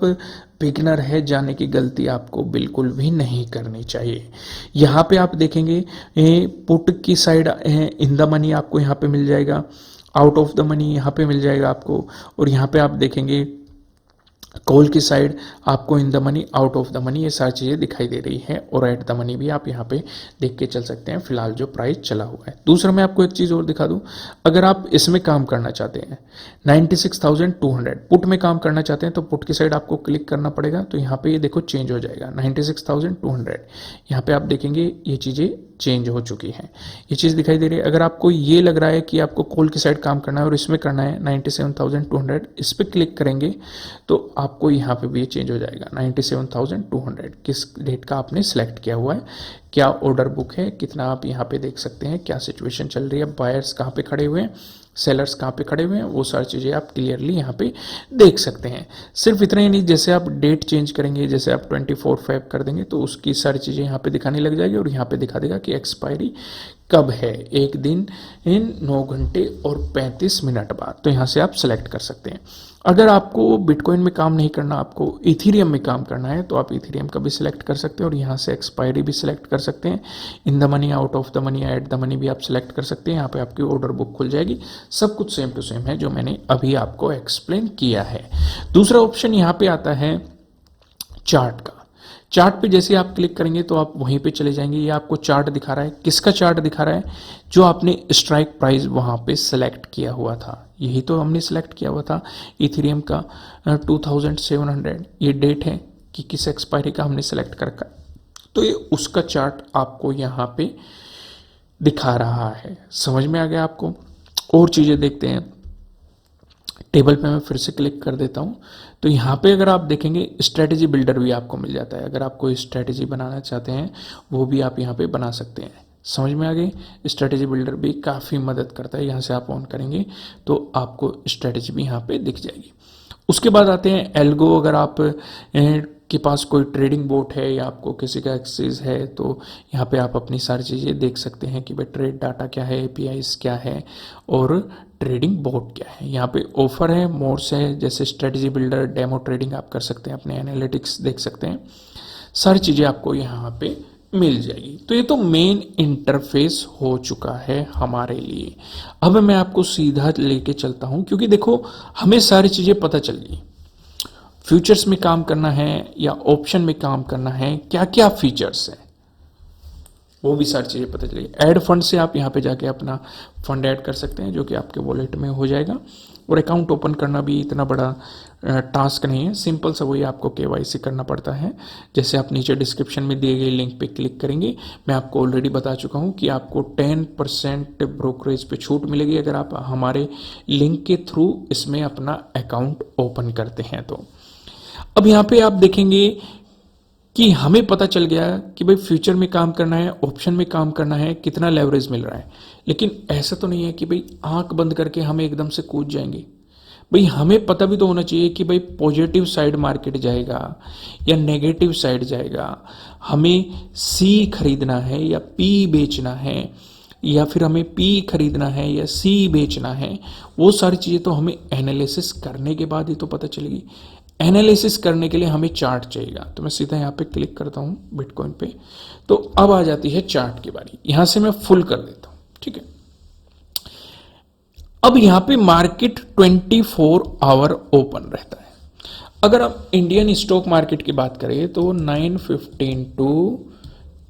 बिगिनर है, जाने की गलती आपको बिल्कुल भी नहीं करनी चाहिए। यहाँ पे आप देखेंगे पुट की साइड इन द मनी आपको यहाँ पे मिल जाएगा, आउट ऑफ द मनी यहाँ पे मिल जाएगा आपको, और यहाँ पे आप देखेंगे कॉल की साइड आपको in the money, out of the money, ये सारी चीज़ें दिखाई दे रही है और एट द मनी भी आप यहाँ पे देख के चल सकते हैं फिलहाल जो प्राइस चला हुआ है। दूसरा मैं आपको एक चीज़ और दिखा दूं, अगर आप इसमें काम करना चाहते हैं 96,200 पुट में काम करना चाहते हैं तो पुट की साइड आपको क्लिक करना पड़ेगा। तो यहाँ पे ये देखो चेंज हो जाएगा 96,200, यहाँ पे आप देखेंगे ये चीज़ें चेंज हो चुकी है, ये चीज़ दिखाई दे रही है। अगर आपको ये लग रहा है कि आपको कॉल की साइड काम करना है और इसमें करना है 97,200, इस पर क्लिक करेंगे तो आपको यहाँ पे भी ये चेंज हो जाएगा 97,200, किस डेट का आपने सेलेक्ट किया हुआ है, क्या ऑर्डर बुक है, कितना आप यहाँ पे देख सकते हैं, क्या सिचुएशन चल रही है, बायर्स कहाँ पे खड़े हुए हैं, सेलर्स कहाँ पे खड़े हुए हैं, वो सारी चीज़ें आप क्लियरली यहाँ पे देख सकते हैं। सिर्फ इतना ही नहीं, जैसे आप डेट चेंज करेंगे, जैसे आप 24/5 कर देंगे तो उसकी सारी चीज़ें यहाँ पे दिखाने लग जाएगी और यहाँ पे दिखा देगा कि एक्सपायरी कब है, एक दिन इन 9 घंटे और 35 मिनट बाद। तो यहाँ से आप सेलेक्ट कर सकते हैं। अगर आपको बिटकॉइन में काम नहीं करना, आपको इथीरियम में काम करना है तो आप इथीरियम का भी सिलेक्ट कर सकते हैं और यहाँ से एक्सपायरी भी सिलेक्ट कर सकते हैं। In the money, out of the money, at the money भी आप सिलेक्ट कर सकते हैं। यहाँ पे आपकी ऑर्डर बुक खुल जाएगी। सब कुछ सेम टू सेम है जो मैंने अभी आपको एक्सप्लेन किया है। दूसरा ऑप्शन यहाँ पे आता है चार्ट का। चार्ट पे जैसे आप क्लिक करेंगे तो आप वहीं पे चले जाएंगे। ये आपको चार्ट दिखा रहा है, किसका चार्ट दिखा रहा है, जो आपने स्ट्राइक प्राइस वहां पे सेलेक्ट किया हुआ था, यही तो हमने सेलेक्ट किया हुआ था इथेरियम का 2700। ये डेट है कि किस एक्सपायरी का हमने सेलेक्ट कर रखा, तो ये उसका चार्ट आपको यहाँ पे दिखा रहा है। समझ में आ गया आपको? और चीजें देखते हैं। टेबल पे मैं फिर से क्लिक कर देता हूँ तो यहाँ पे अगर आप देखेंगे स्ट्रेटेजी बिल्डर भी आपको मिल जाता है। अगर आप कोई स्ट्रेटेजी बनाना चाहते हैं वो भी आप यहाँ पे बना सकते हैं। समझ में आ गई? स्ट्रेटेजी बिल्डर भी काफ़ी मदद करता है। यहाँ से आप ऑन करेंगे तो आपको स्ट्रेटेजी भी यहाँ पे दिख जाएगी। उसके बाद आते हैं एल्गो। अगर आप के पास कोई ट्रेडिंग बोट है या आपको किसी का एक्सेस है तो यहाँ पे आप अपनी सारी चीज़ें देख सकते हैं कि भाई ट्रेड डाटा क्या है, एपीआईज क्या है और ट्रेडिंग बोट क्या है। यहाँ पे ऑफर है, मोड्स है, जैसे स्ट्रेटजी बिल्डर, डेमो ट्रेडिंग आप कर सकते हैं, अपने एनालिटिक्स देख सकते हैं, सारी चीज़ें आपको यहाँ पे मिल जाएगी। तो ये तो मेन इंटरफेस हो चुका है हमारे लिए। अब मैं आपको सीधा लेके चलता हूँ क्योंकि देखो हमें सारी चीज़ें पता चल गई। फ्यूचर्स में काम करना है या ऑप्शन में काम करना है, क्या क्या फीचर्स हैं वो भी सारी चीज़ें पता चलेगी। ऐड फंड से आप यहाँ पे जाके अपना फंड ऐड कर सकते हैं जो कि आपके वॉलेट में हो जाएगा। और अकाउंट ओपन करना भी इतना बड़ा टास्क नहीं है, सिंपल सा वही आपको केवाईसी करना पड़ता है। जैसे आप नीचे डिस्क्रिप्शन में दिए गए लिंक पे क्लिक करेंगे, मैं आपको ऑलरेडी बता चुका हूँ कि आपको 10% ब्रोकरेज पे छूट मिलेगी अगर आप हमारे लिंक के थ्रू इसमें अपना अकाउंट ओपन करते हैं तो। अब यहाँ पे आप देखेंगे कि हमें पता चल गया कि भाई फ्यूचर में काम करना है, ऑप्शन में काम करना है, कितना लेवरेज मिल रहा है। लेकिन ऐसा तो नहीं है कि भाई आंख बंद करके हमें एकदम से कूद जाएंगे। भाई हमें पता भी तो होना चाहिए कि भाई पॉजिटिव साइड मार्केट जाएगा या नेगेटिव साइड जाएगा, हमें सी खरीदना है या पी बेचना है, या फिर हमें पी खरीदना है या सी बेचना है। वो सारी चीज़ें तो हमें एनालिसिस करने के बाद ही तो पता चलेगी। एनालिसिस करने के लिए हमें चार्ट चाहिएगा। तो मैं सीधा यहाँ पे क्लिक करता हूँ बिटकॉइन पे, तो अब आ जाती है चार्ट की बारी। यहाँ से मैं फुल कर देता हूँ, ठीक है। अब यहाँ पे मार्केट 24 आवर ओपन रहता है। अगर आप इंडियन स्टॉक मार्केट की बात करें तो 9:15 टू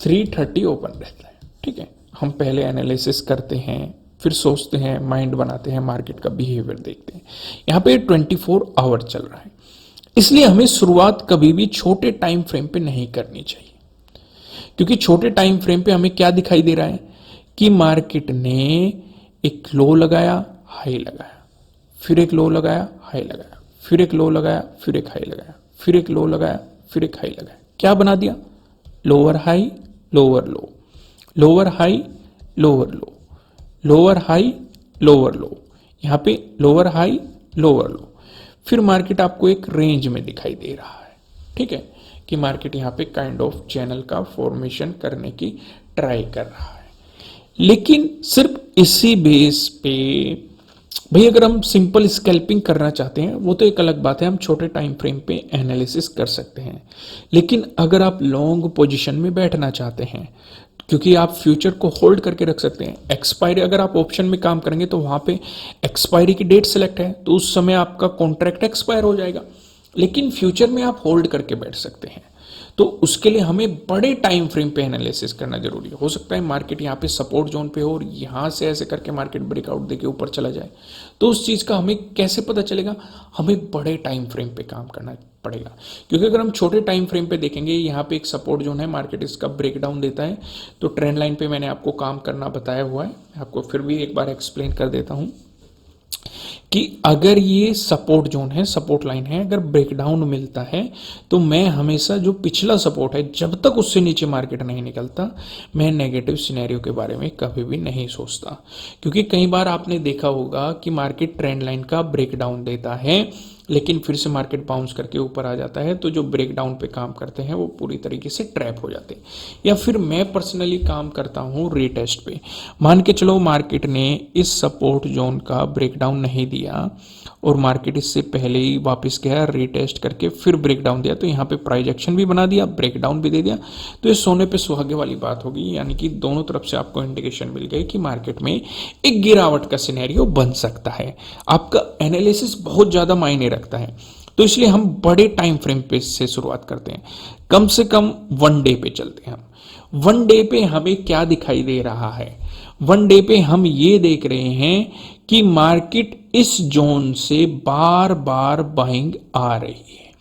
3:30 ओपन रहता है, ठीक है। हम पहले एनालिसिस करते हैं, फिर सोचते हैं, माइंड बनाते हैं, मार्केट का बिहेवियर देखते हैं। यहाँ पे 24 आवर चल रहा है, इसलिए हमें शुरुआत कभी भी छोटे टाइम फ्रेम पे नहीं करनी चाहिए। क्योंकि छोटे टाइम फ्रेम पे हमें क्या दिखाई दे रहा है कि मार्केट ने एक लो लगाया, हाई लगाया, फिर एक लो लगाया, हाई लगाया, फिर एक लो लगाया, फिर एक हाई लगाया, फिर एक लो लगाया, फिर एक हाई लगाया। क्या बना दिया? लोअर हाई, लोअर लो, लोअर हाई, लोअर लो, लोअर हाई, लोअर लो, यहाँ पे लोअर हाई, लोअर लो। फिर मार्केट आपको एक रेंज में दिखाई दे रहा है, ठीक है, कि मार्केट यहाँ पे काइंड ऑफ चैनल का फॉर्मेशन करने की ट्राई कर रहा है। लेकिन सिर्फ इसी बेस पे भाई अगर हम सिंपल स्कैल्पिंग करना चाहते हैं वो तो एक अलग बात है, हम छोटे टाइम फ्रेम पे एनालिसिस कर सकते हैं। लेकिन अगर आप लॉन्ग पोजीशन में बैठना चाहते हैं, क्योंकि आप फ्यूचर को होल्ड करके रख सकते हैं, एक्सपायरी अगर आप ऑप्शन में काम करेंगे तो वहां पे एक्सपायरी की डेट सेलेक्ट है तो उस समय आपका कॉन्ट्रैक्ट एक्सपायर हो जाएगा। लेकिन फ्यूचर में आप होल्ड करके बैठ सकते हैं। तो उसके लिए हमें बड़े टाइम फ्रेम पे एनालिसिस करना जरूरी है। हो सकता है मार्केट यहाँ पे सपोर्ट जोन पे हो और यहाँ से ऐसे करके मार्केट ब्रेकआउट देके ऊपर चला जाए, तो उस चीज़ का हमें कैसे पता चलेगा? हमें बड़े टाइम फ्रेम पे काम करना पड़ेगा, क्योंकि अगर हम छोटे टाइम फ्रेम पे देखेंगे, यहाँ पे एक सपोर्ट जोन है, मार्केट इसका ब्रेकडाउन देता है, तो ट्रेंड लाइन पे मैंने आपको काम करना बताया हुआ है, आपको फिर भी एक बार एक्सप्लेन कर देता हूँ कि अगर ये सपोर्ट जोन है, सपोर्ट लाइन है, अगर ब्रेकडाउन मिलता है तो मैं हमेशा जो पिछला सपोर्ट है, जब तक उससे नीचे मार्केट नहीं निकलता, मैं नेगेटिव सिनेरियो के बारे में कभी भी नहीं सोचता। क्योंकि कई बार आपने देखा होगा कि मार्केट ट्रेंड लाइन का ब्रेकडाउन देता है, लेकिन फिर से मार्केट बाउंस करके ऊपर आ जाता है, तो जो ब्रेकडाउन पे काम करते हैं वो पूरी तरीके से ट्रैप हो जाते हैं। या फिर मैं पर्सनली काम करता हूँ रीटेस्ट पे। मान के चलो मार्केट ने इस सपोर्ट जोन का ब्रेकडाउन नहीं दिया और मार्केट इससे पहले ही वापस गया, रीटेस्ट करके फिर ब्रेकडाउन दिया, तो यहाँ पे प्राइस एक्शन भी बना दिया, ब्रेकडाउन भी दे दिया, तो ये सोने पे सुहागे वाली बात होगी। यानी कि दोनों तरफ से आपको इंडिकेशन मिल गई कि मार्केट में एक गिरावट का सिनेरियो बन सकता है। आपका एनालिसिस बहुत ज्यादा मायने रखता है, तो इसलिए हम बड़े टाइम फ्रेम पे से शुरुआत करते हैं। कम से कम 1 डे पे चलते हैं हम। 1 डे पे हमें क्या दिखाई दे रहा है? 1 डे पे हम ये देख रहे हैं कि मार्केट इस जोन से बार बार बाइंग आ रही है।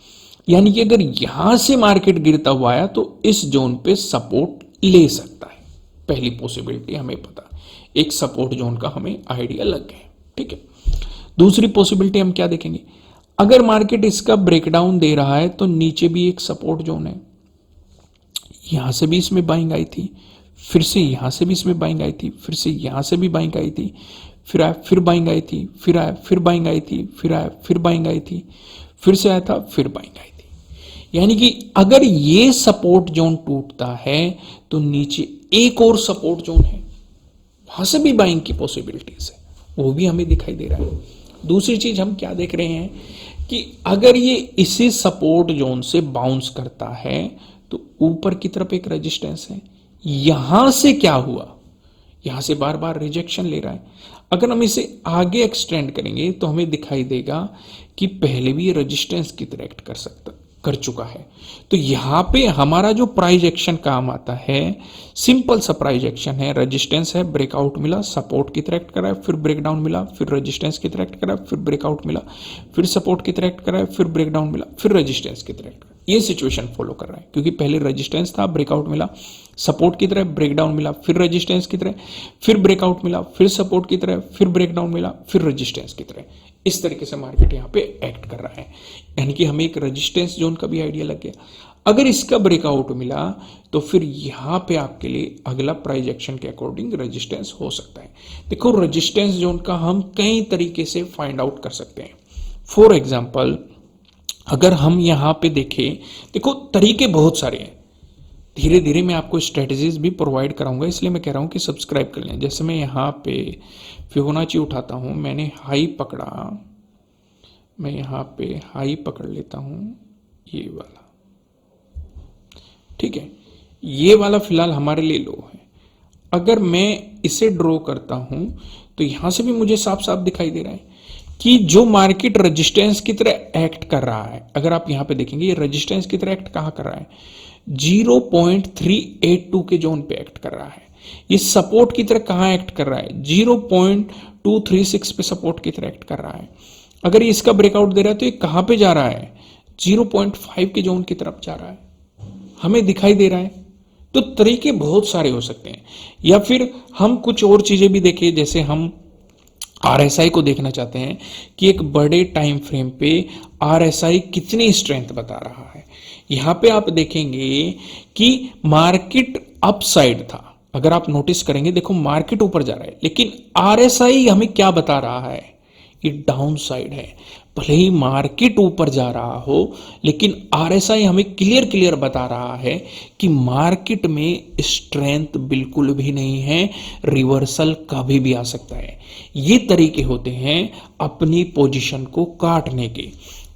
यानी कि अगर यहां से मार्केट गिरता हुआ आया तो इस जोन पे सपोर्ट ले सकता है। पहली पॉसिबिलिटी हमें पता, एक सपोर्ट जोन का हमें आइडिया लग गया, ठीक है। दूसरी पॉसिबिलिटी हम क्या देखेंगे? अगर मार्केट इसका ब्रेकडाउन दे रहा है तो नीचे भी एक सपोर्ट जोन है, यहां से भी इसमें बाइंग आई थी, फिर से यहां से भी इसमें बाइंग आई थी, फिर से यहां से भी बाइंग आई थी, फिर आया, फिर बाइंग आई थी, फिर आया, फिर बाइंग आई थी, फिर आया, फिर बाइंग आई थी, फिर से आया था, फिर बाइंग आई थी। यानी कि अगर ये सपोर्ट जोन टूटता है तो नीचे एक और सपोर्ट जोन है, वहां से भी बाइंग की पॉसिबिलिटीज है, वो भी हमें दिखाई दे रहा है। दूसरी चीज हम क्या देख रहे हैं कि अगर ये इसी सपोर्ट जोन से बाउंस करता है तो ऊपर की तरफ एक रेजिस्टेंस है, यहां से क्या हुआ? यहां से बार बार रिजेक्शन ले रहा है। अगर हम इसे आगे एक्सटेंड करेंगे तो हमें दिखाई देगा कि पहले भी ये रेजिस्टेंस की तरह एक्ट कर चुका है। तो यहां पे हमारा जो प्राइस एक्शन काम आता है, सिंपल सा प्राइस एक्शन है, रेजिस्टेंस है, ब्रेकआउट मिला, सपोर्ट की तरह एक्ट कर रहा है, फिर ब्रेकडाउन मिला, फिर रेजिस्टेंस की तरह एक्ट कर रहा है, फिर ब्रेकआउट मिला, फिर सपोर्ट की तरह एक्ट कर रहा है, फिर ब्रेकडाउन मिला, फिर रेजिस्टेंस की तरह एक्ट कर रहा है। ये सिचुएशन फॉलो कर रहा है, क्योंकि पहले रेजिस्टेंस था, ब्रेकआउट मिला, सपोर्ट की तरह, ब्रेकडाउन मिला, फिर रेजिस्टेंस की तरह, फिर ब्रेकआउट मिला, फिर सपोर्ट की तरह, फिर ब्रेकडाउन मिला, फिर रेजिस्टेंस की तरह। इस तरीके से मार्केट यहां पे एक्ट कर रहा है। यानी कि हमें एक रेजिस्टेंस जोन का भी आइडिया लग गया। अगर इसका ब्रेकआउट मिला तो फिर यहां पे आपके लिए अगला प्राइस एक्शन के अकॉर्डिंग रेजिस्टेंस हो सकता है। देखो, रेजिस्टेंस जोन का हम कई तरीके से फाइंड आउट कर सकते हैं। फॉर एग्जाम्पल, अगर हम यहां पे देखें, देखो तरीके बहुत सारे हैं, धीरे धीरे मैं आपको स्ट्रेटजीज भी प्रोवाइड कराऊंगा, इसलिए मैं कह रहा हूं कि सब्सक्राइब कर लें। जैसे मैं यहाँ पे फिबोनाची उठाता हूं, मैंने हाई पकड़ा, मैं यहाँ पे हाई पकड़ लेता हूं, ये वाला, ठीक है, ये वाला फिलहाल हमारे लिए लो है। अगर मैं इसे ड्रॉ करता हूं तो यहां से भी मुझे साफ साफ दिखाई दे रहा है कि जो मार्केट रेजिस्टेंस की तरह एक्ट कर रहा है, अगर आप यहां पे देखेंगे, ये रेजिस्टेंस की तरह एक्ट कहां कर रहा है? 0.382 के जोन पे एक्ट कर रहा है। ये सपोर्ट की तरह कहां एक्ट कर रहा है? 0.236 पे सपोर्ट की तरह एक्ट कर रहा है। अगर ये इसका ब्रेकआउट दे रहा है तो ये कहां पे जा रहा है? 0.5 के जोन की तरफ जा रहा है, हमें दिखाई दे रहा है। तो तरीके बहुत सारे हो सकते हैं। या फिर हम कुछ और चीजें भी देखें, जैसे हम आरएसआई को देखना चाहते हैं कि एक बड़े टाइम फ्रेम पे आरएसआई कितनी स्ट्रेंथ बता रहा है। यहां पे आप देखेंगे कि मार्केट अपसाइड था, अगर आप नोटिस करेंगे, देखो मार्केट ऊपर जा रहा है, लेकिन आरएसआई हमें क्या बता रहा है? ये डाउन साइड है। भले ही मार्केट ऊपर जा रहा हो, लेकिन आरएसआई हमें क्लियर बता रहा है कि मार्केट में स्ट्रेंथ बिल्कुल भी नहीं है, रिवर्सल कभी भी आ सकता है। ये तरीके होते हैं अपनी पोजीशन को काटने के।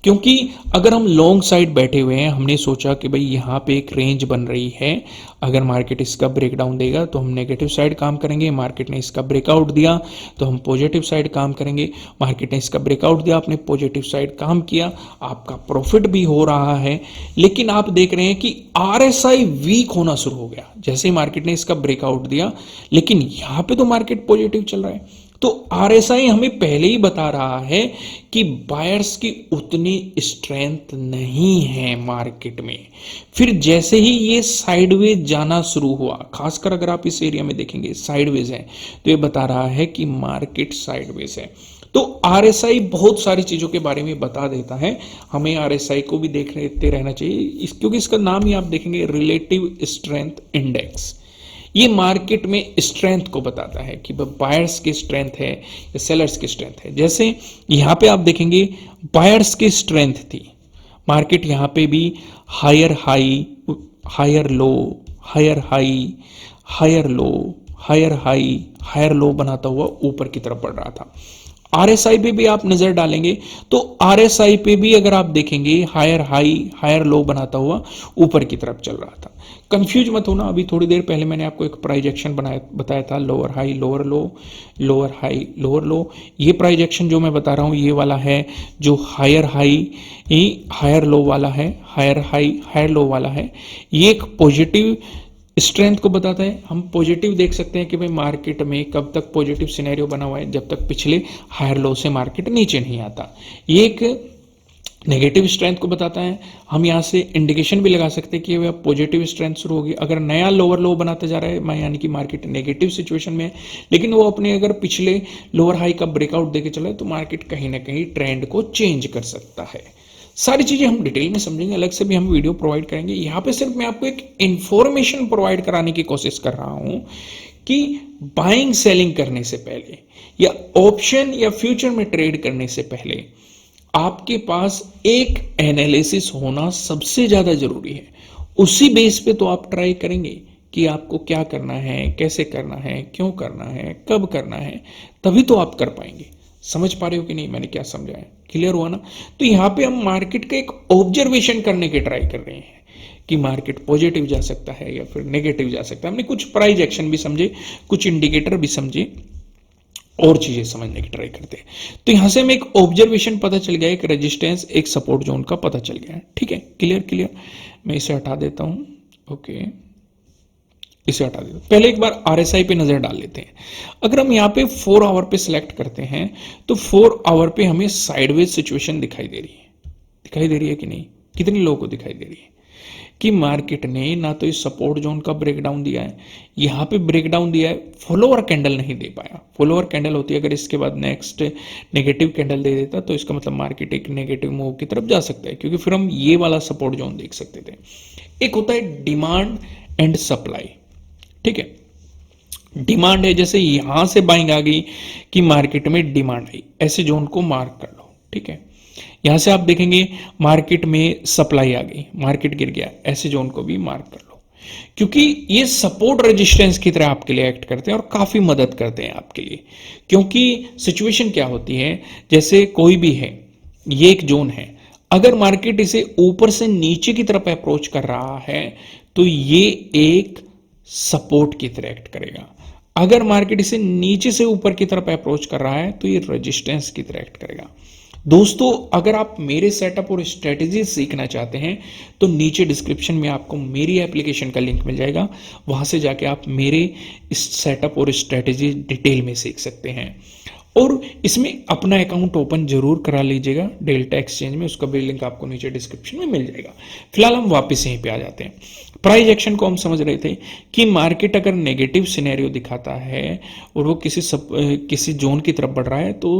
क्योंकि अगर हम लॉन्ग साइड बैठे हुए हैं, हमने सोचा कि भाई यहाँ पे एक रेंज बन रही है, अगर मार्केट इसका ब्रेकडाउन देगा तो हम नेगेटिव साइड काम करेंगे, मार्केट ने इसका ब्रेकआउट दिया तो हम पॉजिटिव साइड काम करेंगे, मार्केट ने इसका ब्रेकआउट दिया, आपने पॉजिटिव साइड काम किया, आपका प्रॉफिट भी हो रहा है। लेकिन आप देख रहे हैं कि आरएसआई वीक होना शुरू हो गया जैसे ही मार्केट ने इसका ब्रेकआउट दिया, लेकिन यहां पे तो मार्केट पॉजिटिव चल रहा है। तो आरएसआई हमें पहले ही बता रहा है कि बायर्स की उतनी स्ट्रेंथ नहीं है मार्केट में। फिर जैसे ही ये साइडवेज जाना शुरू हुआ, खासकर अगर आप इस एरिया में देखेंगे साइडवेज है, तो ये बता रहा है कि मार्केट साइडवेज है। तो आरएसआई बहुत सारी चीजों के बारे में बता देता है, हमें आरएसआई को भी देखते रहना चाहिए, क्योंकि इसका नाम ही आप देखेंगे रिलेटिव स्ट्रेंथ इंडेक्स। ये मार्केट में स्ट्रेंथ को बताता है कि बायर्स की स्ट्रेंथ है या सेलर्स की स्ट्रेंथ है। जैसे यहां पे आप देखेंगे बायर्स की स्ट्रेंथ थी, मार्केट यहां पे भी higher high, higher low, higher high, higher low, higher high, higher low बनाता हुआ ऊपर की तरफ बढ़ रहा था। आरएसआई पे भी आप नजर डालेंगे तो आरएसआई पे भी अगर आप देखेंगे हायर हाई, हायर लो बनाता हुआ ऊपर की तरफ चल रहा था। कंफ्यूज मत होना, अभी थोड़ी देर पहले मैंने आपको एक प्राइस एक्शन बताया था, लोअर हाई लोअर लो, लोअर हाई लोअर लो। ये प्राइस एक्शन जो मैं बता रहा हूं ये वाला है जो हायर हाई हायर लो वाला है, हायर हाई हायर लो वाला है। ये एक पॉजिटिव स्ट्रेंथ को बताता है। हम पॉजिटिव देख सकते हैं कि भाई मार्केट में कब तक पॉजिटिव सिनेरियो बना हुआ है, जब तक पिछले हायर लो से मार्केट नीचे नहीं आता। ये एक नेगेटिव स्ट्रेंथ को बताता है। हम यहाँ से इंडिकेशन भी लगा सकते हैं कि वह पॉजिटिव स्ट्रेंथ शुरू होगी। अगर नया लोअर लो बनाता जा रहा है, यानी कि मार्केट नेगेटिव सिचुएशन में है, लेकिन वो अपने अगर पिछले लोअर हाई का ब्रेकआउट देके चला है, तो मार्केट कहीं ना कहीं ट्रेंड को चेंज कर सकता है। सारी चीजें हम डिटेल में समझेंगे, अलग से भी हम वीडियो प्रोवाइड करेंगे। यहाँ पे सिर्फ मैं आपको एक इंफॉर्मेशन प्रोवाइड कराने की कोशिश कर रहा हूं कि बाइंग सेलिंग करने से पहले या ऑप्शन या फ्यूचर में ट्रेड करने से पहले आपके पास एक एनालिसिस होना सबसे ज्यादा जरूरी है। उसी बेस पे तो आप ट्राई करेंगे कि आपको क्या करना है, कैसे करना है, क्यों करना है, कब करना है, तभी तो आप कर पाएंगे। समझ पा रहे हो कि नहीं मैंने क्या समझाया? क्लियर हुआ ना? तो यहां पे हम मार्केट का एक ऑब्जर्वेशन करने के ट्राई कर रहे हैं कि मार्केट पॉजिटिव जा सकता है या फिर नेगेटिव जा सकता है। हमने कुछ प्राइस एक्शन भी समझे, कुछ इंडिकेटर भी समझे, और चीजें समझने की ट्राई करते हैं। तो यहां से हमें एक ऑब्जर्वेशन पता चल गया, एक रेजिस्टेंस, एक सपोर्ट जोन का पता चल गया है। ठीक है, क्लियर क्लियर। मैं इसे हटा देता हूं, ओके, इसे हटा देता हूं। पहले एक बार आरएसआई पे नजर डाल लेते हैं। अगर हम यहाँ पे 4 आवर पे सिलेक्ट करते हैं तो 4 आवर पे हमें साइडवेज सिचुएशन दिखाई दे रही है। दिखाई दे रही है कि नहीं? कितने लोगों को दिखाई दे रही है कि मार्केट ने ना तो इस सपोर्ट जोन का ब्रेकडाउन दिया है, यहां पे ब्रेकडाउन दिया है, फॉलोअर कैंडल नहीं दे पाया। फॉलोअर कैंडल होती है, अगर इसके बाद नेक्स्ट नेगेटिव कैंडल दे देता तो इसका मतलब मार्केट एक नेगेटिव मूव की तरफ जा सकता है, क्योंकि फिर हम ये वाला सपोर्ट जोन देख सकते थे। एक होता है डिमांड एंड सप्लाई। ठीक है, डिमांड है, जैसे यहां से बाइंग आ गई कि मार्केट में डिमांड आई, ऐसे जोन को मार्क कर लो। ठीक है, यहां से आप देखेंगे मार्केट में सप्लाई आ गई, मार्केट गिर गया, ऐसे जोन को भी मार्क कर लो, क्योंकि ये सपोर्ट रेजिस्टेंस की तरह आपके लिए एक्ट करते हैं और काफी मदद करते हैं आपके लिए। क्योंकि सिचुएशन क्या होती है, जैसे कोई भी है, ये एक जोन है, अगर मार्केट इसे ऊपर से नीचे की तरफ अप्रोच कर रहा है तो ये एक सपोर्ट की तरह एक्ट करेगा। अगर मार्केट इसे नीचे से ऊपर की तरफ अप्रोच कर रहा है तो ये रेजिस्टेंस की तरह एक्ट करेगा। दोस्तों, अगर आप मेरे सेटअप और स्ट्रेटेजी सीखना चाहते हैं तो नीचे डिस्क्रिप्शन में आपको मेरी एप्लीकेशन का लिंक मिल जाएगा, वहां से जाके आप मेरे इस सेटअप और स्ट्रेटेजी डिटेल में सीख सकते हैं। और इसमें अपना अकाउंट ओपन जरूर करा लीजिएगा डेल्टा एक्सचेंज में, उसका भी लिंक आपको नीचे डिस्क्रिप्शन में मिल जाएगा। फिलहाल हम वापस यहीं पे आ जाते हैं। प्राइस एक्शन को हम समझ रहे थे कि मार्केट अगर नेगेटिव सिनेरियो दिखाता है और वो किसी जोन की तरफ बढ़ रहा है तो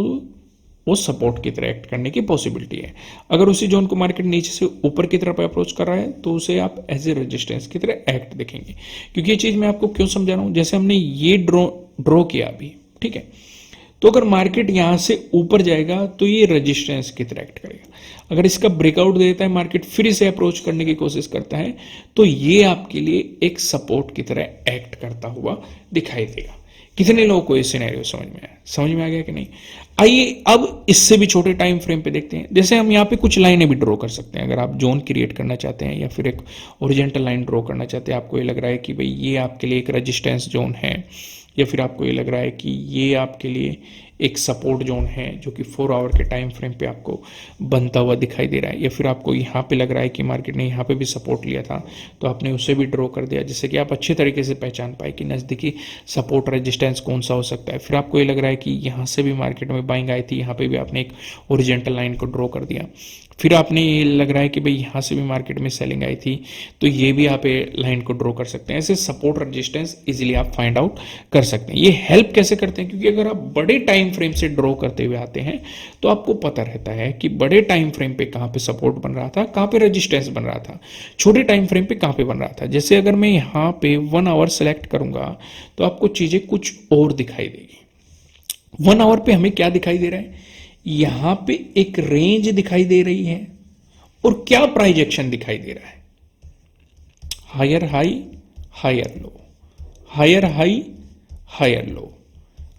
वो सपोर्ट की तरह एक्ट करने की पॉसिबिलिटी है। अगर उसी जोन को मार्केट नीचे से ऊपर की तरफ अप्रोच कर रहा है तो उसे आप एज ए रेजिस्टेंस की तरह एक्ट देखेंगे। क्योंकि ये चीज मैं आपको क्यों समझा रहा हूं, जैसे हमने ये ड्रॉ किया अभी, ठीक है, तो अगर मार्केट यहां से ऊपर जाएगा तो ये रेजिस्टेंस की तरह एक्ट करेगा। अगर इसका ब्रेकआउट देता है, मार्केट फिर इसे अप्रोच करने की कोशिश करता है तो ये आपके लिए एक सपोर्ट की तरह एक्ट करता हुआ दिखाई देगा। कितने लोगों को ये सिनेरियो समझ में आया? समझ में आ गया कि नहीं? आइए अब इससे भी छोटे टाइम फ्रेम पे देखते हैं। जैसे हम यहाँ पे कुछ लाइनें भी ड्रॉ कर सकते हैं। अगर आप जोन क्रिएट करना चाहते हैं या फिर एक ओरिजेंटल लाइन ड्रॉ करना चाहते हैं, आपको ये लग रहा है कि भाई ये आपके लिए एक रेजिस्टेंस जोन है, या फिर आपको ये लग रहा है कि ये आपके लिए एक सपोर्ट जोन है जो कि 4 आवर के टाइम फ्रेम पे आपको बनता हुआ दिखाई दे रहा है, या फिर आपको यहाँ पे लग रहा है कि मार्केट ने यहाँ पे भी सपोर्ट लिया था तो आपने उसे भी ड्रॉ कर दिया, जिससे कि आप अच्छे तरीके से पहचान पाए कि नज़दीकी सपोर्ट रेजिस्टेंस कौन सा हो सकता है। फिर आपको ये लग रहा है कि यहाँ से भी मार्केट में बाइंग आई थी, यहाँ पे भी आपने एक ओरिजेंटल लाइन को ड्रॉ कर दिया। फिर आपने ये लग रहा है कि भाई यहाँ से भी मार्केट में सेलिंग आई थी, तो ये भी आप लाइन को ड्रॉ कर सकते हैं। ऐसे सपोर्ट रेजिस्टेंस इजीली आप फाइंड आउट कर सकते हैं। ये हेल्प कैसे करते हैं? क्योंकि अगर आप बड़े टाइम फ्रेम से ड्रॉ करते हुए आते हैं तो आपको पता रहता है कि बड़े टाइम फ्रेम पे कहाँ पे सपोर्ट बन रहा था, कहाँ पे रेजिस्टेंस बन रहा था, छोटे टाइम फ्रेम पे कहाँ पे बन रहा था। जैसे अगर मैं यहाँ पे 1 आवर सेलेक्ट करूंगा तो आपको चीजें कुछ और दिखाई देगी। 1 आवर पे हमें क्या दिखाई दे रहा है? यहां पे एक रेंज दिखाई दे रही है और क्या प्राइस एक्शन दिखाई दे रहा है? Higher high, higher low, higher high, higher low,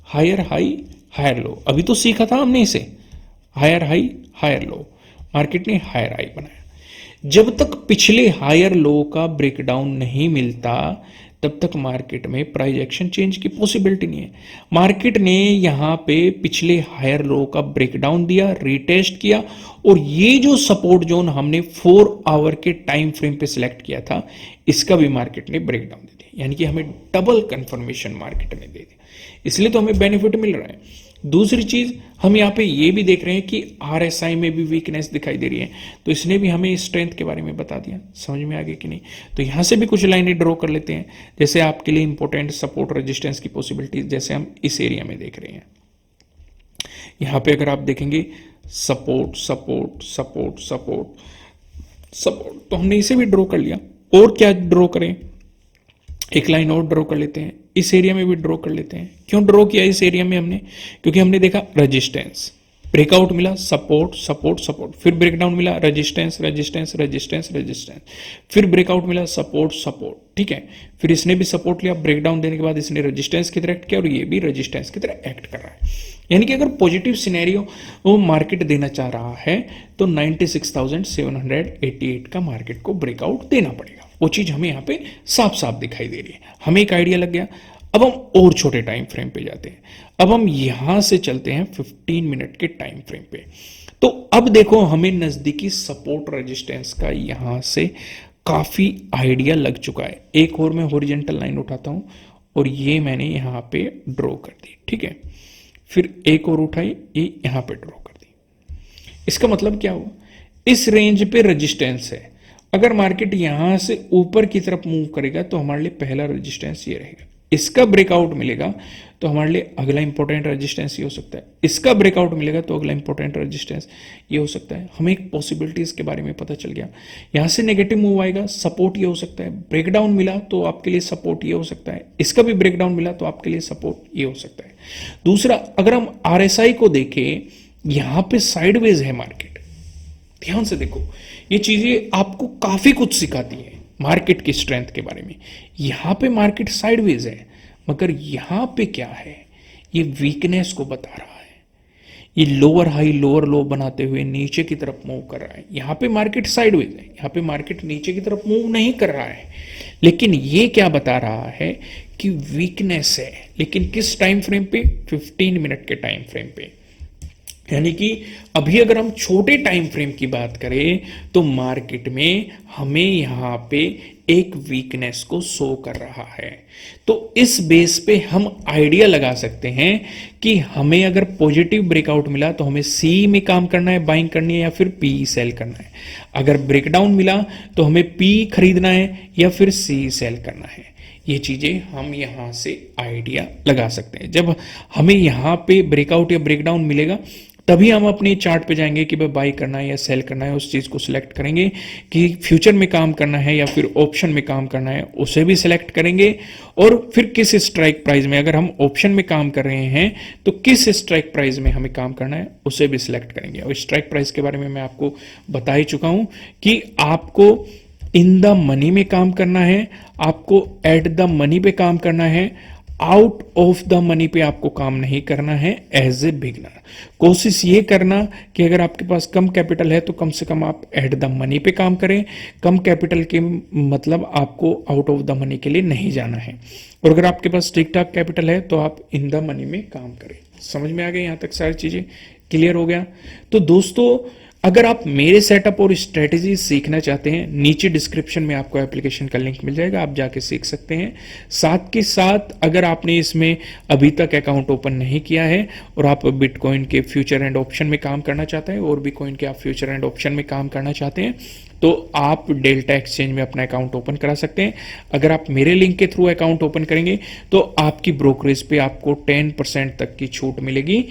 higher high, higher low. अभी तो सीखा था हमने इसे, higher high, higher low. Market ने हायर हाई बनाया। जब तक पिछले हायर लो का ब्रेकडाउन नहीं मिलता तब तक मार्केट में प्राइस एक्शन चेंज की पॉसिबिलिटी नहीं है। मार्केट ने यहां पे पिछले हायर लो का ब्रेकडाउन दिया, रीटेस्ट किया, और ये जो सपोर्ट जोन हमने 4 आवर के टाइम फ्रेम पे सिलेक्ट किया था, इसका भी मार्केट ने ब्रेकडाउन दे दिया। यानी कि हमें डबल कंफर्मेशन मार्केट में दे दिया, इसलिए तो हमें बेनिफिट मिल रहा है। दूसरी चीज हम यहाँ पे ये भी देख रहे हैं कि RSI में भी वीकनेस दिखाई दे रही है, तो इसने भी हमें स्ट्रेंथ के बारे में बता दिया। समझ में आ गया कि नहीं? तो यहां से भी कुछ लाइनें ड्रॉ कर लेते हैं, जैसे आपके लिए इंपॉर्टेंट सपोर्ट रेजिस्टेंस की पॉसिबिलिटीज, जैसे हम इस एरिया में देख रहे हैं। यहां पे अगर आप देखेंगे support support support support support, तो हमने इसे भी ड्रॉ कर लिया। और क्या ड्रॉ करें? एक लाइन और ड्रॉ कर लेते हैं, इस एरिया में भी ड्रॉ कर लेते हैं। क्यों ड्रॉ किया इस एरिया में हमने? क्योंकि हमने देखा रेजिस्टेंस, ब्रेकआउट मिला, सपोर्ट सपोर्ट सपोर्ट, फिर ब्रेकडाउन मिला, रेजिस्टेंस रेजिस्टेंस रेजिस्टेंस रेजिस्टेंस, फिर ब्रेकआउट मिला, सपोर्ट सपोर्ट, ठीक है। फिर इसने भी सपोर्ट लिया, ब्रेकडाउन देने के बाद इसने रेजिस्टेंस की तरह एक्ट किया और ये भी रेजिस्टेंस की तरह एक्ट कर रहा है। यानी कि अगर पॉजिटिव सिनेरियो वो मार्केट देना चाह रहा है तो 96,788 का मार्केट को ब्रेकआउट देना पड़ेगा। वो चीज हमें यहाँ पे साफ साफ दिखाई दे रही है, हमें एक आइडिया लग गया। अब हम और छोटे टाइम फ्रेम पे जाते हैं। अब हम यहां से चलते हैं 15 मिनट के टाइम फ्रेम पे। तो अब देखो हमें नजदीकी सपोर्ट रेजिस्टेंस का यहां से काफी आइडिया लग चुका है। एक और मैं हॉरिजॉन्टल लाइन उठाता हूं और ये मैंने यहां पे ड्रॉ कर दी, ठीक है। फिर एक और उठाई, ये यहां पे ड्रॉ कर दी। इसका मतलब क्या हुआ? इस रेंज पे रेजिस्टेंस है। अगर मार्केट यहां से ऊपर की तरफ मूव करेगा तो हमारे लिए पहला रेजिस्टेंस ये रहेगा। इसका ब्रेकआउट मिलेगा तो हमारे लिए अगला इंपॉर्टेंट रेजिस्टेंस ये हो सकता है। इसका ब्रेकआउट मिलेगा तो अगला इंपॉर्टेंट रेजिस्टेंस ये हो सकता है। हमें एक पॉसिबिलिटीज के बारे में पता चल गया। यहां से नेगेटिव मूव आएगा, सपोर्ट ये हो सकता है। ब्रेकडाउन मिला तो आपके लिए सपोर्ट ये हो सकता है। इसका भी ब्रेकडाउन मिला तो आपके लिए सपोर्ट ये हो सकता है। दूसरा, अगर हम RSI को देखें, यहां पे साइडवेज है मार्केट। ध्यान से देखो, ये चीजें आपको काफी कुछ सिखाती है मार्केट की स्ट्रेंथ के बारे में। यहां पे मार्केट साइडवेज है, मगर यहां पे क्या है? ये वीकनेस को बता रहा है। ये लोअर हाई लोअर लो बनाते हुए नीचे की तरफ मूव कर रहा है। यहां पे मार्केट साइडवेज है, यहां पे मार्केट नीचे की तरफ मूव नहीं कर रहा है। लेकिन ये क्या बता रहा है कि वीकनेस है। लेकिन किस टाइम फ्रेम पे? 15 मिनट के टाइम फ्रेम पे। यानी कि अभी अगर हम छोटे टाइम फ्रेम की बात करें तो मार्केट में हमें यहां पे एक वीकनेस को शो कर रहा है। तो इस बेस पे हम आइडिया लगा सकते हैं कि हमें अगर पॉजिटिव ब्रेकआउट मिला तो हमें सी में काम करना है, बाइंग करनी है, या फिर पी सेल करना है। अगर ब्रेकडाउन मिला तो हमें पी खरीदना है या फिर सी सेल करना है। ये चीजें हम यहां से आइडिया लगा सकते हैं। जब हमें यहां पे ब्रेकआउट या ब्रेकडाउन मिलेगा तभी हम अपने चार्ट पे जाएंगे कि भाई बाई करना है या सेल करना है। उस चीज को सिलेक्ट करेंगे कि फ्यूचर में काम करना है या फिर ऑप्शन में काम करना है, उसे भी सिलेक्ट करेंगे। और फिर किस स्ट्राइक प्राइस में, अगर हम ऑप्शन में काम कर रहे हैं तो किस स्ट्राइक प्राइस में हमें काम करना है उसे भी सिलेक्ट करेंगे। और स्ट्राइक प्राइस के बारे में मैं आपको बता ही चुका हूं कि आपको इन द मनी में काम करना है, आपको एट द मनी पे काम करना है, आउट ऑफ द मनी पे आपको काम नहीं करना है एज ए बिगनर। कोशिश ये करना कि अगर आपके पास कम कैपिटल है तो कम से कम आप एट द मनी पे काम करें। कम कैपिटल के मतलब आपको आउट ऑफ द मनी के लिए नहीं जाना है, और अगर आपके पास ठीक ठाक कैपिटल है तो आप इन द मनी में काम करें। समझ में आ गई? यहां तक सारी चीजें क्लियर हो गया? तो दोस्तों, अगर आप मेरे सेटअप और स्ट्रेटेजी सीखना चाहते हैं, नीचे डिस्क्रिप्शन में आपको एप्लीकेशन का लिंक मिल जाएगा, आप जाके सीख सकते हैं। साथ के साथ अगर आपने इसमें अभी तक अकाउंट ओपन नहीं किया है और आप बिटकॉइन के फ्यूचर एंड ऑप्शन में काम करना चाहते हैं, और बिटकॉइन के आप फ्यूचर एंड ऑप्शन में काम करना चाहते हैं, तो आप डेल्टा एक्सचेंज में अपना अकाउंट ओपन करा सकते हैं। अगर आप मेरे लिंक के थ्रू अकाउंट ओपन करेंगे तो आपकी ब्रोकरेज पे आपको 10% तक की छूट मिलेगी।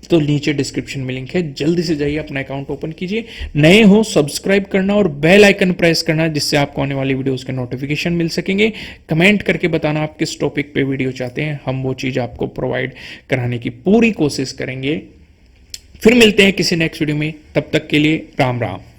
तो नीचे डिस्क्रिप्शन में लिंक है, जल्दी से जाइए अपना अकाउंट ओपन कीजिए। नए हो सब्सक्राइब करना और बेल आइकन प्रेस करना, जिससे आपको आने वाली वीडियोस के नोटिफिकेशन मिल सकेंगे। कमेंट करके बताना आप किस टॉपिक पे वीडियो चाहते हैं, हम वो चीज आपको प्रोवाइड कराने की पूरी कोशिश करेंगे। फिर मिलते हैं किसी नेक्स्ट वीडियो में, तब तक के लिए राम राम।